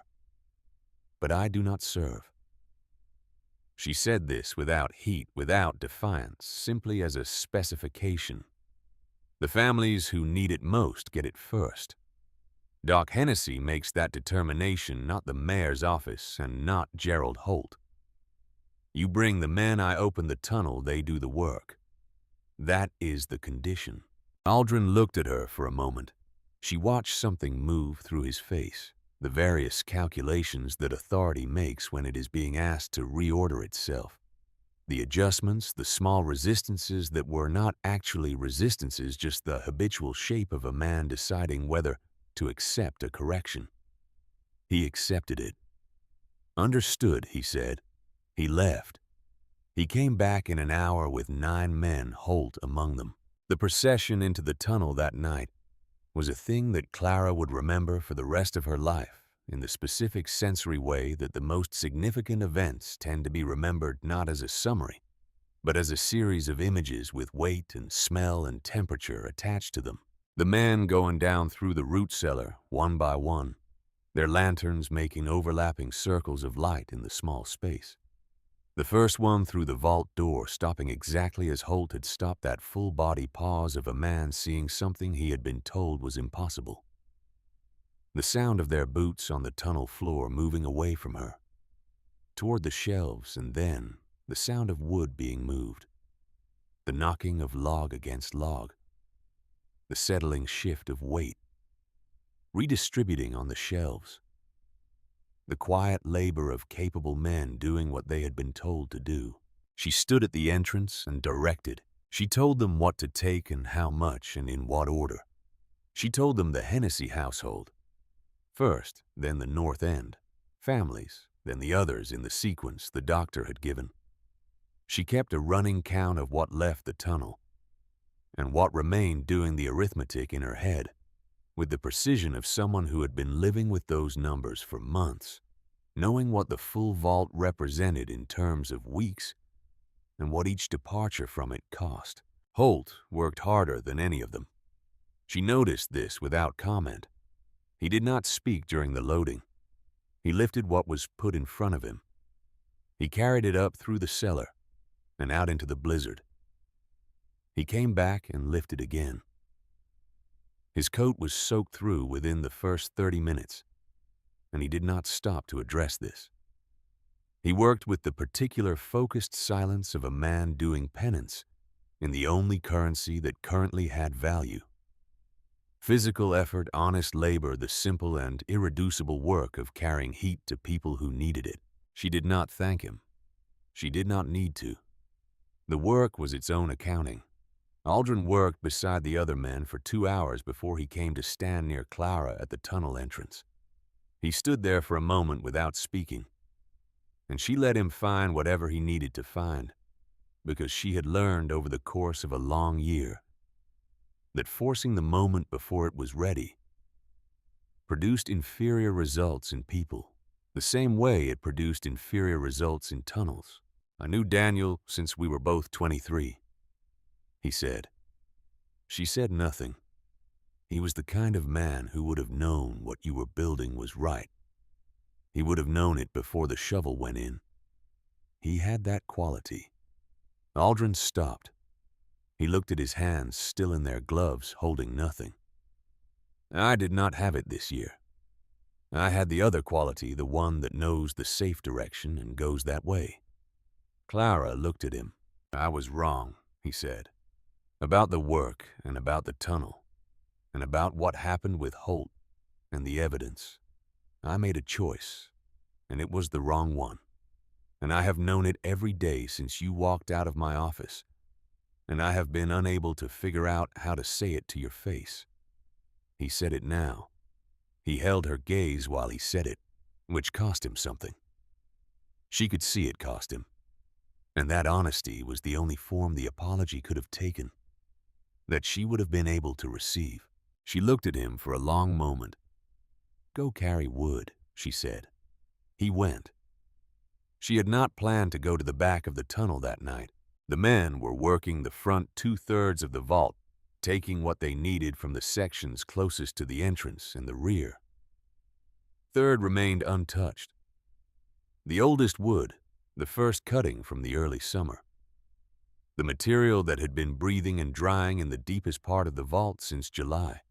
But I do not serve." She said this without heat, without defiance, simply as a specification. The families who need it most get it first. Doc Hennessy makes that determination, not the mayor's office and not Gerald Holt. You bring the men, I open the tunnel, they do the work. That is the condition. Aldrin looked at her for a moment. She watched something move through his face, the various calculations that authority makes when it is being asked to reorder itself. The adjustments, the small resistances that were not actually resistances, just the habitual shape of a man deciding whether to accept a correction. He accepted it. "Understood," he said. He left. He came back in an hour with 9 men, Holt among them. The procession into the tunnel that night was a thing that Clara would remember for the rest of her life, in the specific sensory way that the most significant events tend to be remembered not as a summary, but as a series of images with weight and smell and temperature attached to them. The men going down through the root cellar, one by one, their lanterns making overlapping circles of light in the small space. The first one through the vault door, stopping exactly as Holt had stopped that full-body pause of a man seeing something he had been told was impossible. The sound of their boots on the tunnel floor moving away from her, toward the shelves, and then the sound of wood being moved, the knocking of log against log, the settling shift of weight, redistributing on the shelves, the quiet labor of capable men doing what they had been told to do. She stood at the entrance and directed. She told them what to take and how much and in what order. She told them the Hennessy household first, then the North End families, then the others in the sequence the doctor had given. She kept a running count of what left the tunnel and what remained, doing the arithmetic in her head with the precision of someone who had been living with those numbers for months, knowing what the full vault represented in terms of weeks and what each departure from it cost. Holt worked harder than any of them. She noticed this without comment. He did not speak during the loading. He lifted what was put in front of him. He carried it up through the cellar and out into the blizzard. He came back and lifted again. His coat was soaked through within the first 30 minutes, and he did not stop to address this. He worked with the particular focused silence of a man doing penance in the only currency that currently had value. Physical effort, honest labor, the simple and irreducible work of carrying heat to people who needed it. She did not thank him. She did not need to. The work was its own accounting. Aldrin worked beside the other men for 2 hours before he came to stand near Clara at the tunnel entrance. He stood there for a moment without speaking, and she let him find whatever he needed to find, because she had learned over the course of a long year that forcing the moment before it was ready produced inferior results in people, the same way it produced inferior results in tunnels. "I knew Daniel since we were both 23. He said. She said nothing. He was the kind of man who would have known what you were building was right. He would have known it before the shovel went in. He had that quality. Aldrin stopped. He looked at his hands, still in their gloves, holding nothing. I did not have it this year. I had the other quality, the one that knows the safe direction and goes that way. Clara looked at him. I was wrong, he said, about the work and about the tunnel, and about what happened with Holt and the evidence. I made a choice, and it was the wrong one. And I have known it every day since you walked out of my office, and I have been unable to figure out how to say it to your face. He said it now. He held her gaze while he said it, which cost him something. She could see it cost him. And that honesty was the only form the apology could have taken, that she would have been able to receive. She looked at him for a long moment. Go carry wood, she said. He went. She had not planned to go to the back of the tunnel that night. The men were working the front 2/3 of the vault, taking what they needed from the sections closest to the entrance and the rear. Third remained untouched. The oldest wood, the first cutting from the early summer. The material that had been breathing and drying in the deepest part of the vault since July.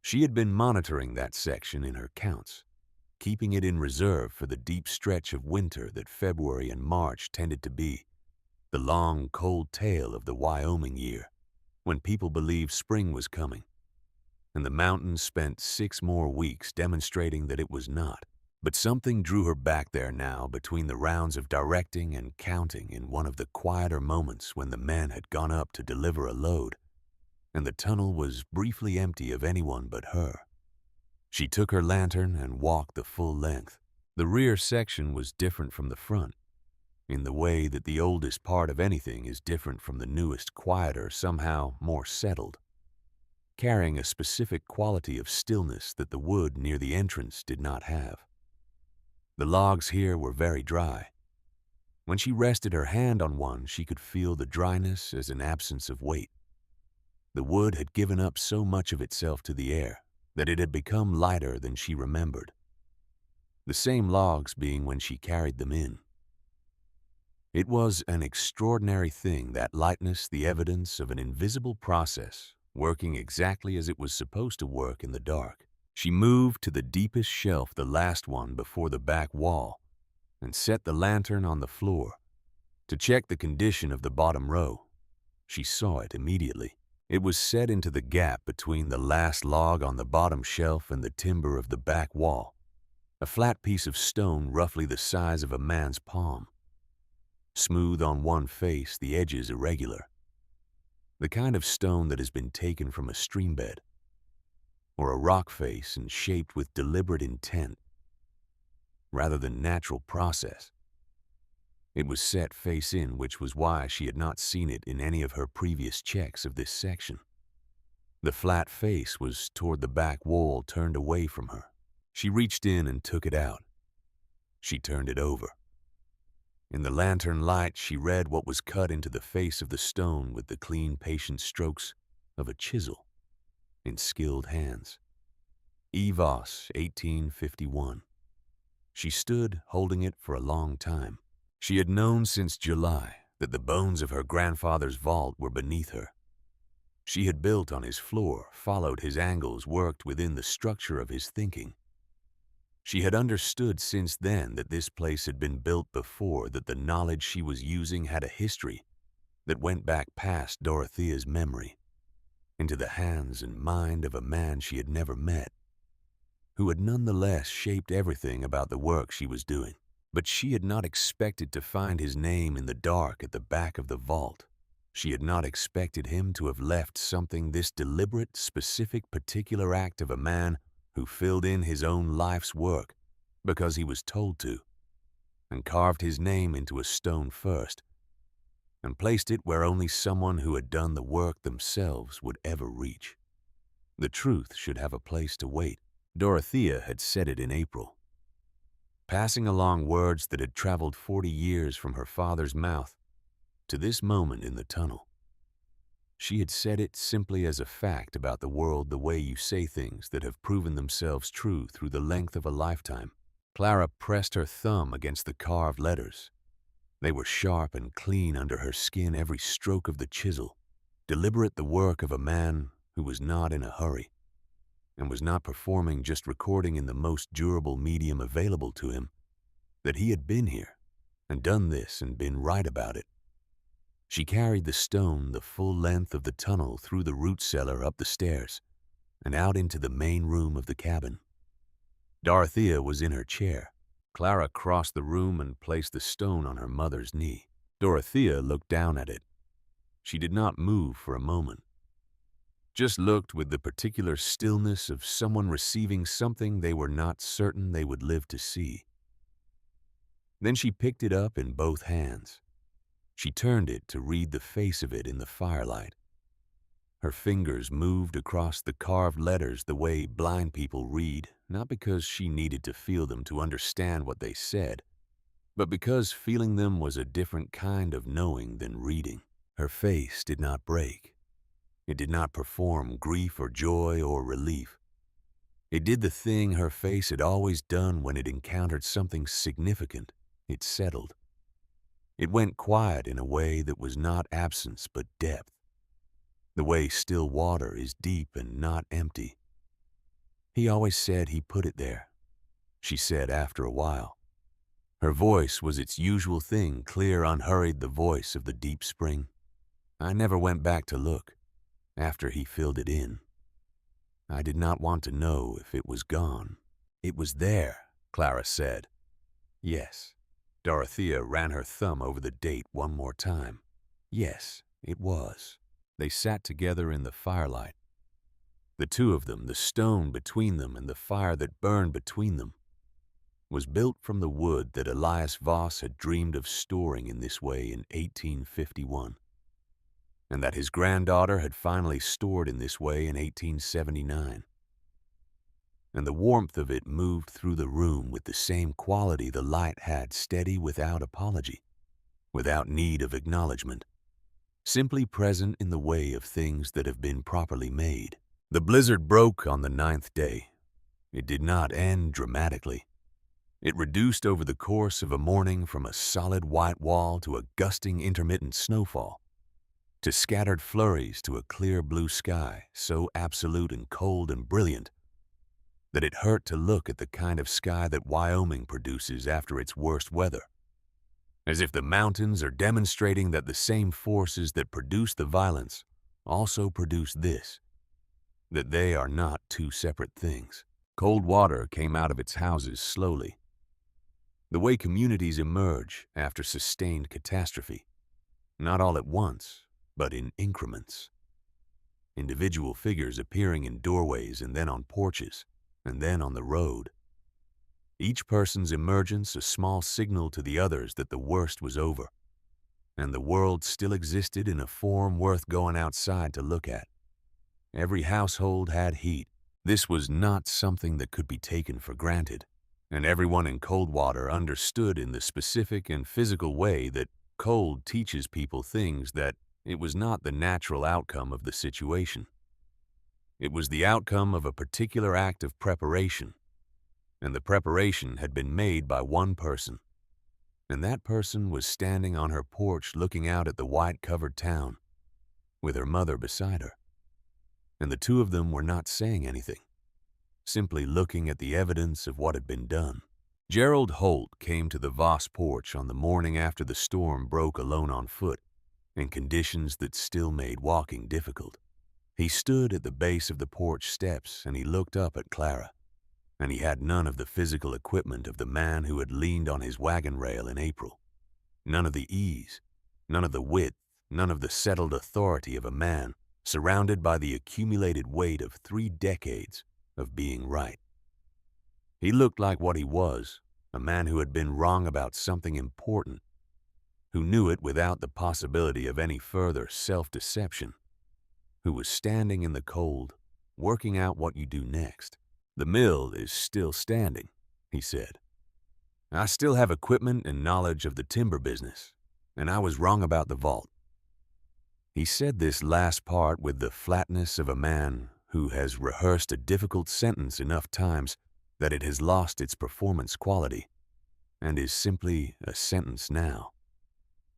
She had been monitoring that section in her counts, keeping it in reserve for the deep stretch of winter that February and March tended to be, the long, cold tail of the Wyoming year, when people believed spring was coming, and the mountains spent 6 more weeks demonstrating that it was not. But something drew her back there now between the rounds of directing and counting in one of the quieter moments when the men had gone up to deliver a load, and the tunnel was briefly empty of anyone but her. She took her lantern and walked the full length. The rear section was different from the front, in the way that the oldest part of anything is different from the newest, quieter, somehow more settled, carrying a specific quality of stillness that the wood near the entrance did not have. The logs here were very dry. When she rested her hand on one, she could feel the dryness as an absence of weight. The wood had given up so much of itself to the air that it had become lighter than she remembered, the same logs being when she carried them in. It was an extraordinary thing, that lightness, the evidence of an invisible process working exactly as it was supposed to work in the dark. She moved to the deepest shelf, the last one before the back wall, and set the lantern on the floor to check the condition of the bottom row. She saw it immediately. It was set into the gap between the last log on the bottom shelf and the timber of the back wall, a flat piece of stone roughly the size of a man's palm. Smooth on one face, the edges irregular. The kind of stone that has been taken from a stream bed, or a rock face and shaped with deliberate intent, rather than natural process. It was set face in, which was why she had not seen it in any of her previous checks of this section. The flat face was toward the back wall, turned away from her. She reached in and took it out. She turned it over. In the lantern light, she read what was cut into the face of the stone with the clean, patient strokes of a chisel in skilled hands. Evos, 1851. She stood holding it for a long time. She had known since July that the bones of her grandfather's vault were beneath her. She had built on his floor, followed his angles, worked within the structure of his thinking. She had understood since then that this place had been built before, that the knowledge she was using had a history that went back past Dorothea's memory, into the hands and mind of a man she had never met, who had nonetheless shaped everything about the work she was doing. But she had not expected to find his name in the dark at the back of the vault. She had not expected him to have left something, this deliberate, specific, particular act of a man who filled in his own life's work because he was told to, and carved his name into a stone first, and placed it where only someone who had done the work themselves would ever reach. The truth should have a place to wait. Dorothea had said it in April, passing along words that had traveled 40 years from her father's mouth to this moment in the tunnel. She had said it simply as a fact about the world, the way you say things that have proven themselves true through the length of a lifetime. Clara pressed her thumb against the carved letters. They were sharp and clean under her skin, every stroke of the chisel, deliberate, the work of a man who was not in a hurry. and was not performing, just recording in the most durable medium available to him, that he had been here and done this and been right about it. She carried the stone the full length of the tunnel, through the root cellar, up the stairs, and out into the main room of the cabin. Dorothea was in her chair. Clara crossed the room and placed the stone on her mother's knee. Dorothea looked down at it. She did not move for a moment, just looked with the particular stillness of someone receiving something they were not certain they would live to see. Then she picked it up in both hands. She turned it to read the face of it in the firelight. Her fingers moved across the carved letters the way blind people read, not because she needed to feel them to understand what they said, but because feeling them was a different kind of knowing than reading. Her face did not break. It did not perform grief or joy or relief. It did the thing her face had always done when it encountered something significant. It settled. It went quiet in a way that was not absence but depth, the way still water is deep and not empty. He always said he put it there, she said after a while. Her voice was its usual thing, clear, unhurried, the voice of the deep spring. I never went back to look after he filled it in. I did not want to know if it was gone. It was there, Clara said. Yes. Dorothea ran her thumb over the date one more time. Yes, it was. They sat together in the firelight. The two of them, the stone between them and the fire that burned between them, was built from the wood that Elias Voss had dreamed of storing in this way in 1851, and that his granddaughter had finally stored in this way in 1879. And the warmth of it moved through the room with the same quality the light had, steady, without apology, without need of acknowledgement, simply present in the way of things that have been properly made. The blizzard broke on the 9th day. It did not end dramatically. It reduced over the course of a morning from a solid white wall to a gusting intermittent snowfall, to scattered flurries, to a clear blue sky, so absolute and cold and brilliant that it hurt to look at the kind of sky that Wyoming produces after its worst weather, as if the mountains are demonstrating that the same forces that produce the violence also produce this, that they are not two separate things. Cold water came out of its houses slowly, the way communities emerge after sustained catastrophe, not all at once, but in increments. Individual figures appearing in doorways and then on porches, and then on the road. Each person's emergence a small signal to the others that the worst was over, and the world still existed in a form worth going outside to look at. Every household had heat. This was not something that could be taken for granted, and everyone in Coldwater understood in the specific and physical way that cold teaches people things, that it was not the natural outcome of the situation. It was the outcome of a particular act of preparation, and the preparation had been made by one person, and that person was standing on her porch looking out at the white-covered town, with her mother beside her. And the two of them were not saying anything, simply looking at the evidence of what had been done. Gerald Holt came to the Voss porch on the morning after the storm broke, alone on foot, in conditions that still made walking difficult. He stood at the base of the porch steps and he looked up at Clara, and he had none of the physical equipment of the man who had leaned on his wagon rail in April, none of the ease, none of the width, none of the settled authority of a man surrounded by the accumulated weight of 3 decades of being right. He looked like what he was, a man who had been wrong about something important, who knew it without the possibility of any further self-deception, who was standing in the cold, working out what you do next. The mill is still standing, he said. I still have equipment and knowledge of the timber business, and I was wrong about the vault. He said this last part with the flatness of a man who has rehearsed a difficult sentence enough times that it has lost its performance quality, and is simply a sentence now.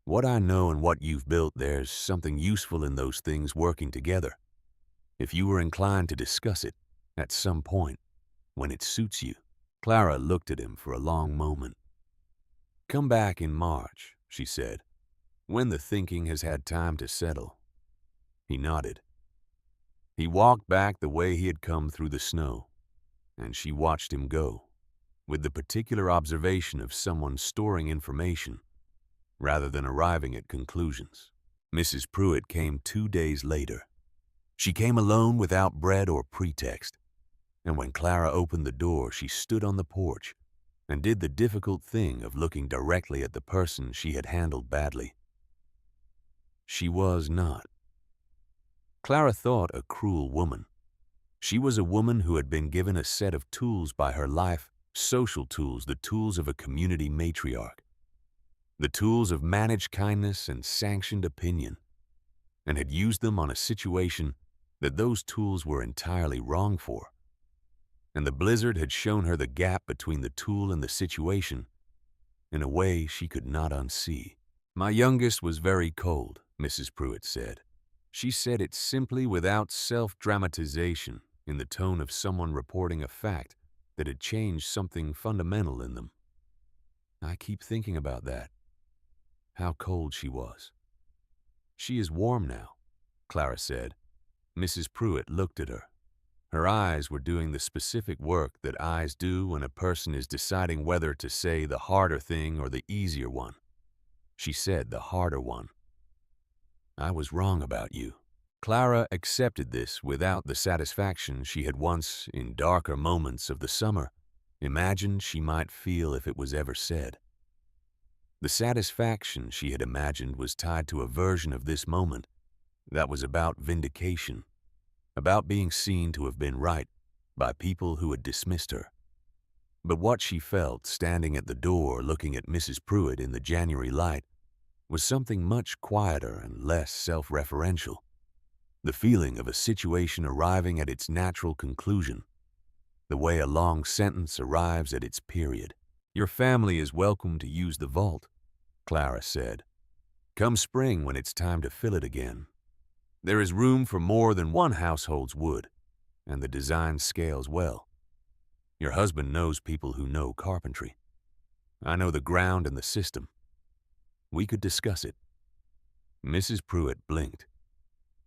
What I know and what you've built, there's something useful in those things working together, if you were inclined to discuss it. At some point, when it suits you. Clara looked at him for a long moment. Come back in March, she said, when the thinking has had time to settle. He nodded. He walked back the way he had come through the snow, and she watched him go, with the particular observation of someone storing information rather than arriving at conclusions. Mrs. Pruitt came 2 days later. She came alone without bread or pretext, and when Clara opened the door, she stood on the porch and did the difficult thing of looking directly at the person she had handled badly. She was not. Clara thought a cruel woman. She was a woman who had been given a set of tools by her life, social tools, the tools of a community matriarch, the tools of managed kindness and sanctioned opinion, and had used them on a situation that those tools were entirely wrong for. And the blizzard had shown her the gap between the tool and the situation in a way she could not unsee. My youngest was very cold, Mrs. Pruitt said. She said it simply without self-dramatization, in the tone of someone reporting a fact that had changed something fundamental in them. I keep thinking about that, how cold she was. She is warm now, Clara said. Mrs. Pruitt looked at her. Her eyes were doing the specific work that eyes do when a person is deciding whether to say the harder thing or the easier one. She said the harder one. I was wrong about you. Clara accepted this without the satisfaction she had once, in darker moments of the summer, imagined she might feel if it was ever said. The satisfaction she had imagined was tied to a version of this moment that was about vindication, about being seen to have been right by people who had dismissed her. But what she felt standing at the door looking at Mrs. Pruitt in the January light was something much quieter and less self-referential, the feeling of a situation arriving at its natural conclusion, the way a long sentence arrives at its period. Your family is welcome to use the vault, Clara said. Come spring when it's time to fill it again. There is room for more than one household's wood, and the design scales well. Your husband knows people who know carpentry. I know the ground and the system. We could discuss it. Mrs. Pruitt blinked.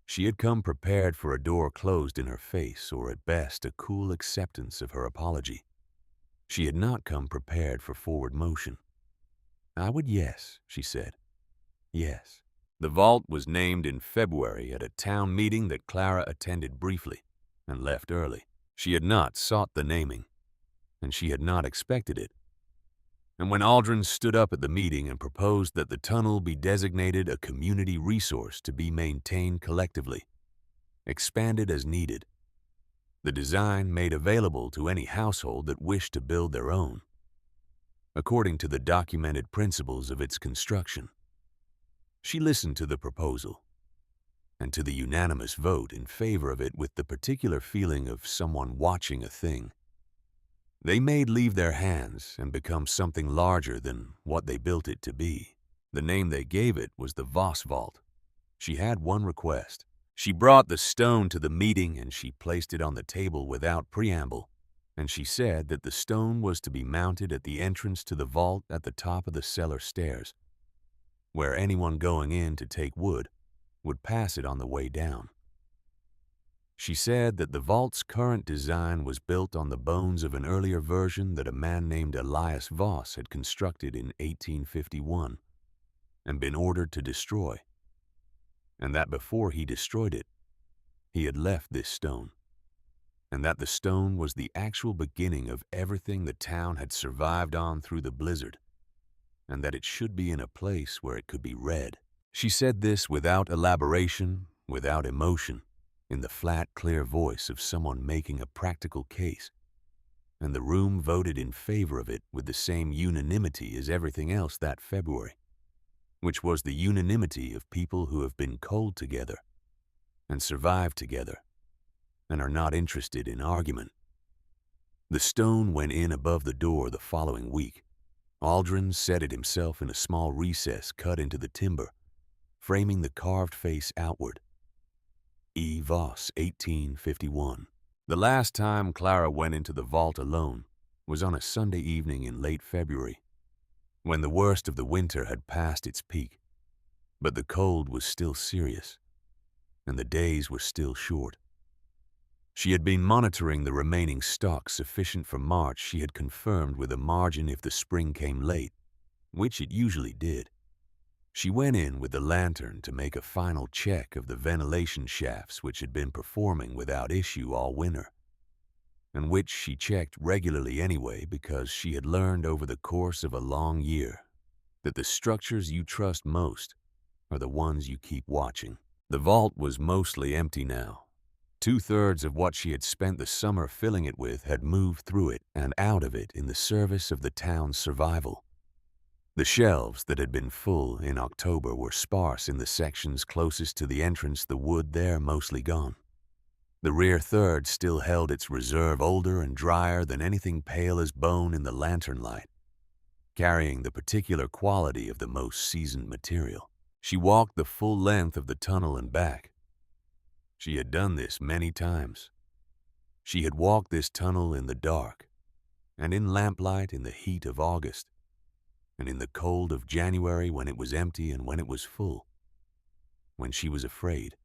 She had come prepared for a door closed in her face, or at best a cool acceptance of her apology. She had not come prepared for forward motion. I would, yes, she said. Yes. The vault was named in February at a town meeting that Clara attended briefly and left early. She had not sought the naming, and she had not expected it. And when Aldrin stood up at the meeting and proposed that the tunnel be designated a community resource to be maintained collectively, expanded as needed, the design made available to any household that wished to build their own, according to the documented principles of its construction. She listened to the proposal and to the unanimous vote in favor of it with the particular feeling of someone watching a thing. They made leave their hands and become something larger than what they built it to be. The name they gave it was the Voss Vault. She had one request. She brought the stone to the meeting and she placed it on the table without preamble, and she said that the stone was to be mounted at the entrance to the vault at the top of the cellar stairs, where anyone going in to take wood would pass it on the way down. She said that the vault's current design was built on the bones of an earlier version that a man named Elias Voss had constructed in 1851 and been ordered to destroy, and that before he destroyed it, he had left this stone, and that the stone was the actual beginning of everything the town had survived on through the blizzard, and that it should be in a place where it could be read. She said this without elaboration, without emotion, in the flat, clear voice of someone making a practical case, and the room voted in favor of it with the same unanimity as everything else that February, which was the unanimity of people who have been cold together and survived together and are not interested in argument. The stone went in above the door the following week. Aldrin set it himself in a small recess cut into the timber, framing the carved face outward. E. Voss, 1851. The last time Clara went into the vault alone was on a Sunday evening in late February, when the worst of the winter had passed its peak, but the cold was still serious, and the days were still short. She had been monitoring the remaining stock sufficient for March. She had confirmed with a margin if the spring came late, which it usually did. She went in with the lantern to make a final check of the ventilation shafts which had been performing without issue all winter, and which she checked regularly anyway because she had learned over the course of a long year that the structures you trust most are the ones you keep watching. The vault was mostly empty now. 2/3 of what she had spent the summer filling it with had moved through it and out of it in the service of the town's survival. The shelves that had been full in October were sparse in the sections closest to the entrance, the wood there mostly gone. The rear third still held its reserve, older and drier than anything pale as bone in the lantern light, carrying the particular quality of the most seasoned material. She walked the full length of the tunnel and back. She had done this many times. She had walked this tunnel in the dark, and in lamplight in the heat of August, and in the cold of January when it was empty and when it was full, when she was afraid,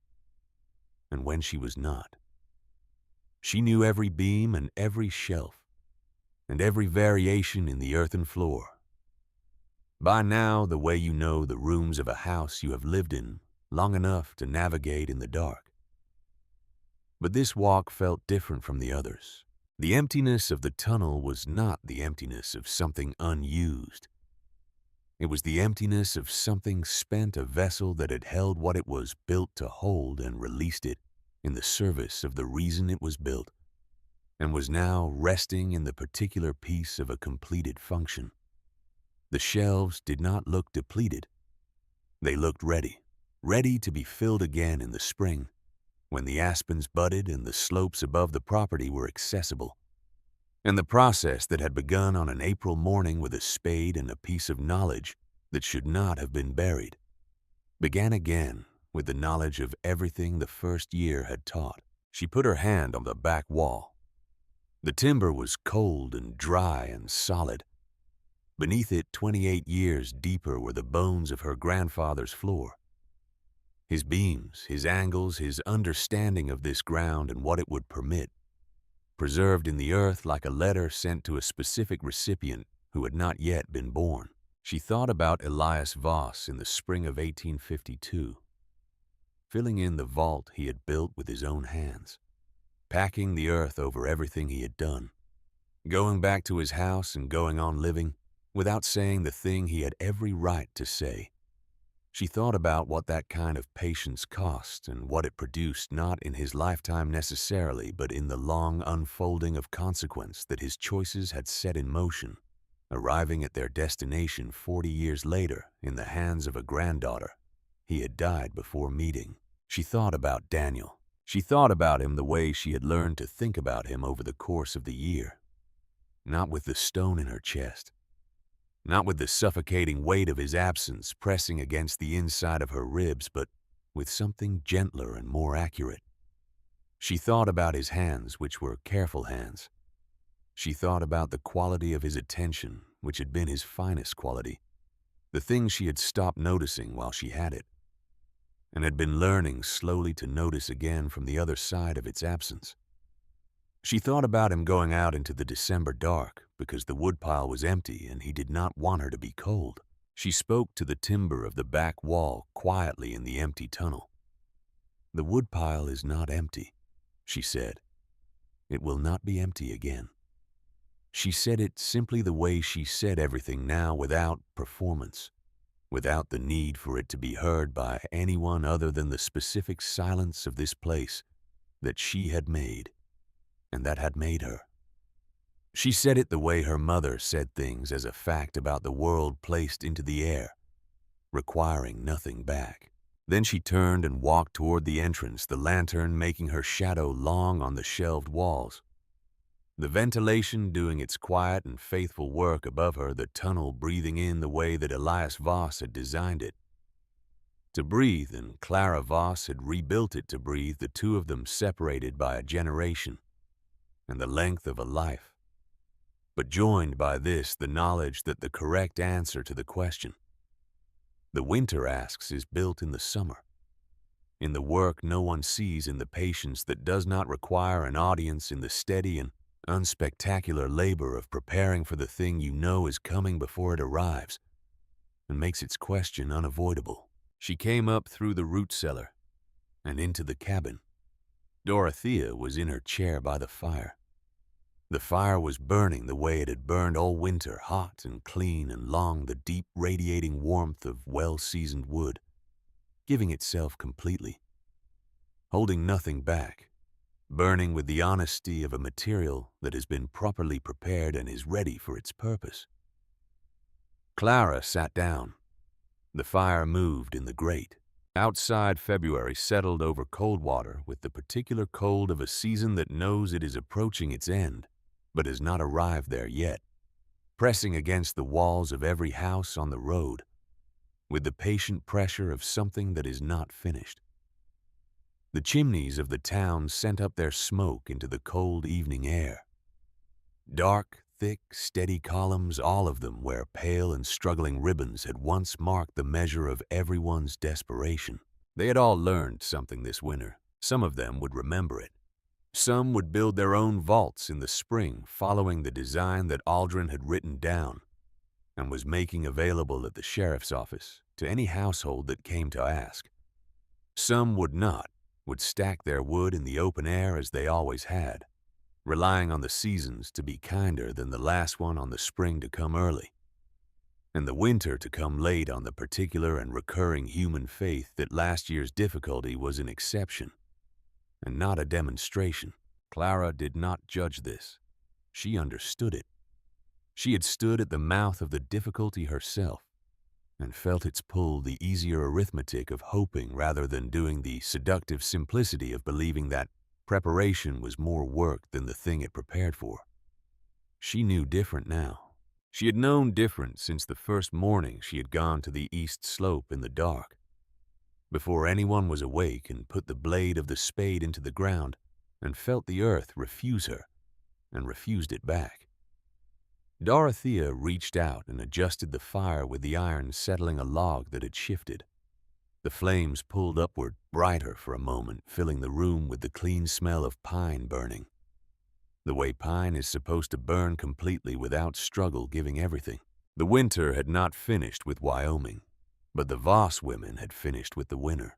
and when she was not. She knew every beam and every shelf, and every variation in the earthen floor. By now, the way you know the rooms of a house you have lived in long enough to navigate in the dark. But this walk felt different from the others. The emptiness of the tunnel was not the emptiness of something unused. It was the emptiness of something spent, a vessel that had held what it was built to hold and released it in the service of the reason it was built, and was now resting in the particular piece of a completed function. The shelves did not look depleted. They looked ready to be filled again in the spring, when the aspens budded and the slopes above the property were accessible. And the process that had begun on an April morning with a spade and a piece of knowledge that should not have been buried, began again with the knowledge of everything the first year had taught. She put her hand on the back wall. The timber was cold and dry and solid. Beneath it, 28 years deeper, were the bones of her grandfather's floor. His beams, his angles, his understanding of this ground and what it would permit, preserved in the earth like a letter sent to a specific recipient who had not yet been born. She thought about Elias Voss in the spring of 1852, filling in the vault he had built with his own hands, packing the earth over everything he had done, going back to his house and going on living without saying the thing he had every right to say. She thought about what that kind of patience cost and what it produced, not in his lifetime necessarily, but in the long unfolding of consequence that his choices had set in motion, arriving at their destination 40 years later in the hands of a granddaughter he had died before meeting. She thought about Daniel. She thought about him the way she had learned to think about him over the course of the year, not with the stone in her chest, not with the suffocating weight of his absence pressing against the inside of her ribs, but with something gentler and more accurate. She thought about his hands, which were careful hands. She thought about the quality of his attention, which had been his finest quality, the thing she had stopped noticing while she had it, and had been learning slowly to notice again from the other side of its absence. She thought about him going out into the December dark because the woodpile was empty and he did not want her to be cold. She spoke to the timber of the back wall quietly in the empty tunnel. "The woodpile is not empty," she said. "It will not be empty again." She said it simply the way she said everything now, without performance, without the need for it to be heard by anyone other than the specific silence of this place that she had made and that had made her. She said it the way her mother said things, as a fact about the world placed into the air, requiring nothing back. Then she turned and walked toward the entrance, the lantern making her shadow long on the shelved walls, the ventilation doing its quiet and faithful work above her, the tunnel breathing in the way that Elias Voss had designed it to breathe, and Clara Voss had rebuilt it to breathe, the two of them separated by a generation, and the length of a life. But joined by this, the knowledge that the correct answer to the question the winter asks is built in the summer, in the work no one sees, in the patience that does not require an audience, in the steady and unspectacular labor of preparing for the thing you know is coming before it arrives and makes its question unavoidable. She came up through the root cellar and into the cabin. Dorothea was in her chair by the fire. The fire was burning the way it had burned all winter, hot and clean and long, the deep radiating warmth of well-seasoned wood, giving itself completely, holding nothing back, burning with the honesty of a material that has been properly prepared and is ready for its purpose. Clara sat down. The fire moved in the grate. Outside, February settled over Coldwater with the particular cold of a season that knows it is approaching its end, but has not arrived there yet, pressing against the walls of every house on the road, with the patient pressure of something that is not finished. The chimneys of the town sent up their smoke into the cold evening air. Dark, thick, steady columns, all of them where pale and struggling ribbons had once marked the measure of everyone's desperation. They had all learned something this winter. Some of them would remember it. Some would build their own vaults in the spring, following the design that Aldrin had written down and was making available at the sheriff's office to any household that came to ask. Some would not, would stack their wood in the open air as they always had, relying on the seasons to be kinder than the last one, on the spring to come early, and the winter to come late, on the particular and recurring human faith that last year's difficulty was an exception and not a demonstration. Clara did not judge this. She understood it. She had stood at the mouth of the difficulty herself and felt its pull, the easier arithmetic of hoping rather than doing, the seductive simplicity of believing that preparation was more work than the thing it prepared for. She knew different now. She had known different since the first morning she had gone to the east slope in the dark, before anyone was awake, and put the blade of the spade into the ground and felt the earth refuse her and refused it back. Dorothea reached out and adjusted the fire with the iron, settling a log that had shifted. The flames pulled upward, brighter for a moment, filling the room with the clean smell of pine burning, the way pine is supposed to burn completely without struggle, giving everything. The winter had not finished with Wyoming, but the Voss women had finished with the winter.